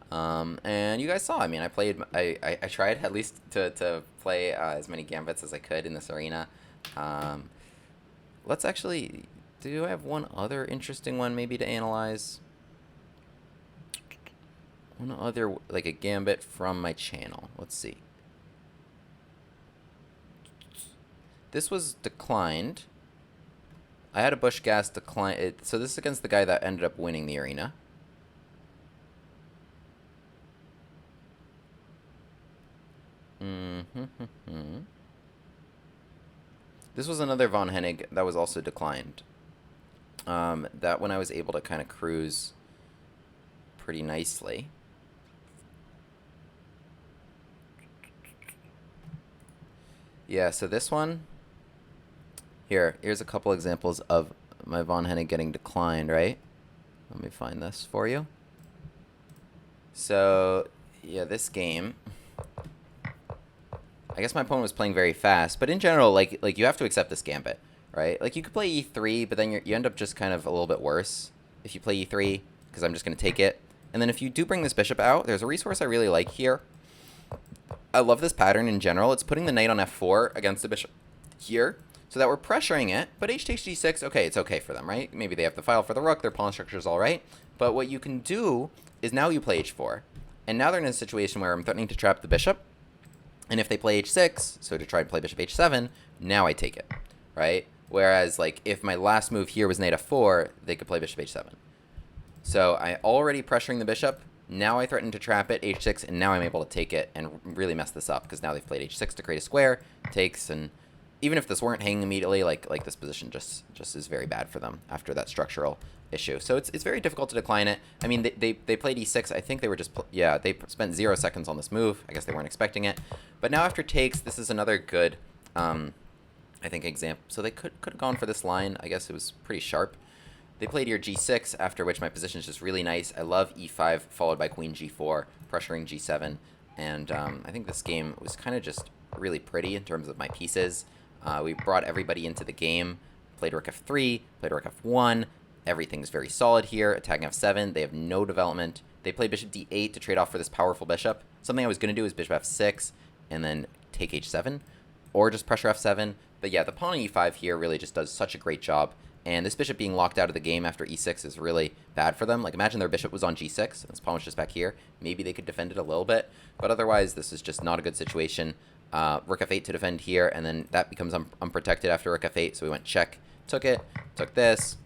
And you guys saw, I mean, I tried at least to play as many gambits as I could in this arena. Let's actually, do I have one other interesting one maybe to analyze? One other, like a gambit from my channel. Let's see. This was declined. I had a Busch-Gass decline. So this is against the guy that ended up winning the arena. This was another von Hennig that was also declined. That one I was able to kind of cruise pretty nicely. Yeah, so this one, here's a couple examples of my von Hennig getting declined, right? Let me find this for you. So yeah, this game, I guess my opponent was playing very fast, but in general, like you have to accept this gambit, right? Like you could play e3, but then you end up just kind of a little bit worse if you play e3, because I'm just going to take it. And then if you do bring this bishop out, there's a resource I really like here. I love this pattern in general. It's putting the knight on f4 against the bishop here, so that we're pressuring it, but h takes g6, okay, it's okay for them, right? Maybe they have the file for the rook, their pawn structure is all right, but what you can do is now you play h4, and now they're in a situation where I'm threatening to trap the bishop, and if they play h6, so to try to play bishop h7, now I take it, right? Whereas, like, if my last move here was knight f4, they could play bishop h7. So I already pressuring the bishop, now I threaten to trap it, h6, and now I'm able to take it and really mess this up, because now they've played h6 to create a square, takes, and even if this weren't hanging immediately, like this position just is very bad for them after that structural issue. So it's very difficult to decline it. I mean, they played e6. I think they were just, yeah, they spent 0 seconds on this move. I guess they weren't expecting it. But now after takes, this is another good, I think, example. So they could have gone for this line. I guess it was pretty sharp. They played here g6, after which my position is just really nice. I love e5 followed by queen g4, pressuring g7. And I think this game was kind of just really pretty in terms of my pieces. We brought everybody into the game, played rook f3, played rook f1. Everything's very solid here. Attacking f7. They have no development. They play bishop d8 to trade off for this powerful bishop. Something I was going to do is bishop f6 and then take h7, or just pressure f7. But yeah, the pawn on e5 here really just does such a great job. And this bishop being locked out of the game after e6 is really bad for them. Like, imagine their bishop was on g6, and this pawn was just back here. Maybe they could defend it a little bit, but otherwise this is just not a good situation. Rook f8 to defend here, and then that becomes unprotected after rook f8, so we went check, took it, took this,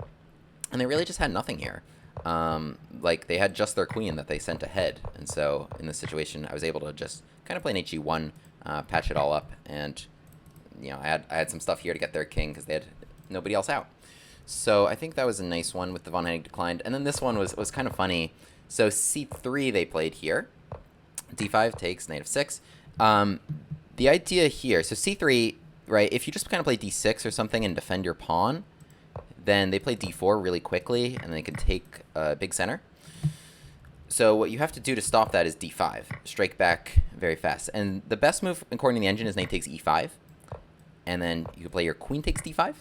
and they really just had nothing here. Like, they had just their queen that they sent ahead, and so in this situation I was able to just kind of play an HE1, patch it all up, and you know, I had some stuff here to get their king because they had nobody else out. So I think that was a nice one with the von Hennig declined. And then this one was kind of funny. So c3 they played here. d5 takes knight f6. The idea here, so c3, right, if you just kind of play d6 or something and defend your pawn, then they play d4 really quickly, and they can take a big center. So what you have to do to stop that is d5, strike back very fast. And the best move, according to the engine, is knight takes e5. And then you can play your queen takes d5.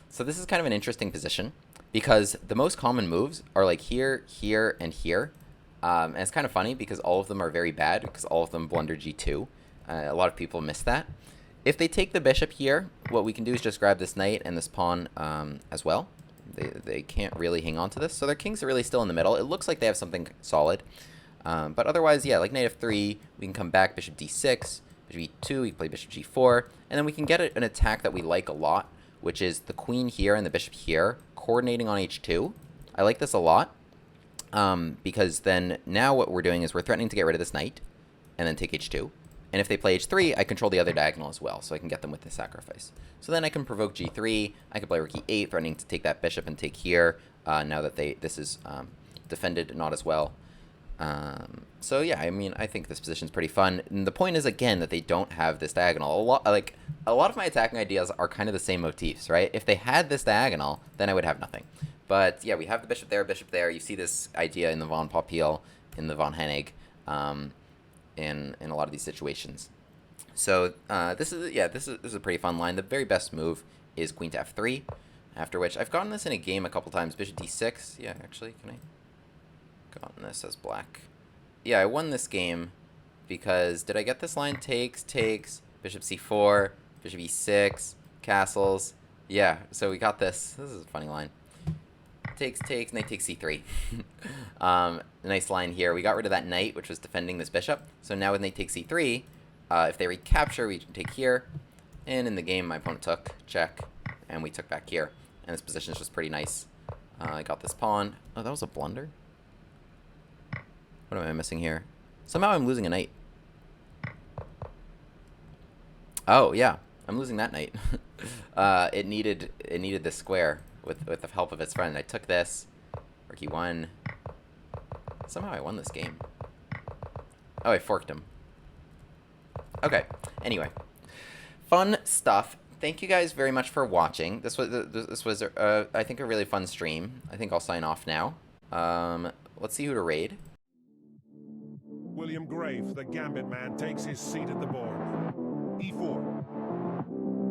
So this is kind of an interesting position, because the most common moves are like here, here, and here. And it's kind of funny because all of them are very bad, because all of them blunder g2. A lot of people miss that. If they take the bishop here, what we can do is just grab this knight and this pawn as well. They can't really hang on to this, so their kings are really still in the middle. It looks like they have something solid. But otherwise, yeah, like knight f3, we can come back, bishop d6, bishop e2, we can play bishop g4, and then we can get an attack that we like a lot, which is the queen here and the bishop here, coordinating on h2. I like this a lot, because then now what we're doing is we're threatening to get rid of this knight, and then take h2. And if they play h3, I control the other diagonal as well, so I can get them with the sacrifice. So then I can provoke g3, I can play rook e8, threatening to take that bishop and take here, now that this is defended not as well. So yeah, I mean, I think this position's pretty fun. And the point is, again, that they don't have this diagonal. A lot of my attacking ideas are kind of the same motifs, right? If they had this diagonal, then I would have nothing. But yeah, we have the bishop there. You see this idea in the von Popiel, in the von Hennig, in a lot of these situations. So this is a pretty fun line. The very best move is queen to f3, after which I've gotten this in a game a couple times. Bishop d6. Yeah, actually, can I? Gotten this as black. Yeah, I won this game because, did I get this line? Takes, bishop c4, bishop e6, castles. Yeah, so we got this. This is a funny line. Takes, knight takes c3. Nice line here. We got rid of that knight, which was defending this bishop. So now with knight takes c3, if they recapture, we can take here. And in the game, my opponent took, check, and we took back here. And this position is just pretty nice. I got this pawn. Oh, that was a blunder? What am I missing here? Somehow I'm losing a knight. Oh, yeah. I'm losing that knight. It needed this square with the help of its friend. I took this. Rook e1. Somehow I won this game. Oh, I forked him. Okay. Anyway. Fun stuff. Thank you guys very much for watching. This was I think, a really fun stream. I think I'll sign off now. Let's see who to raid. William grim grave, the Gambit man takes his seat at the board. E4.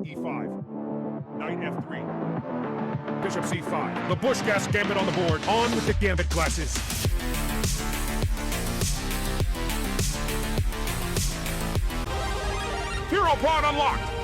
E5. Knight F3. Bishop C5. The Busch-Gass Gambit on the board. On with the Gambit Glasses. Hero pod unlocked.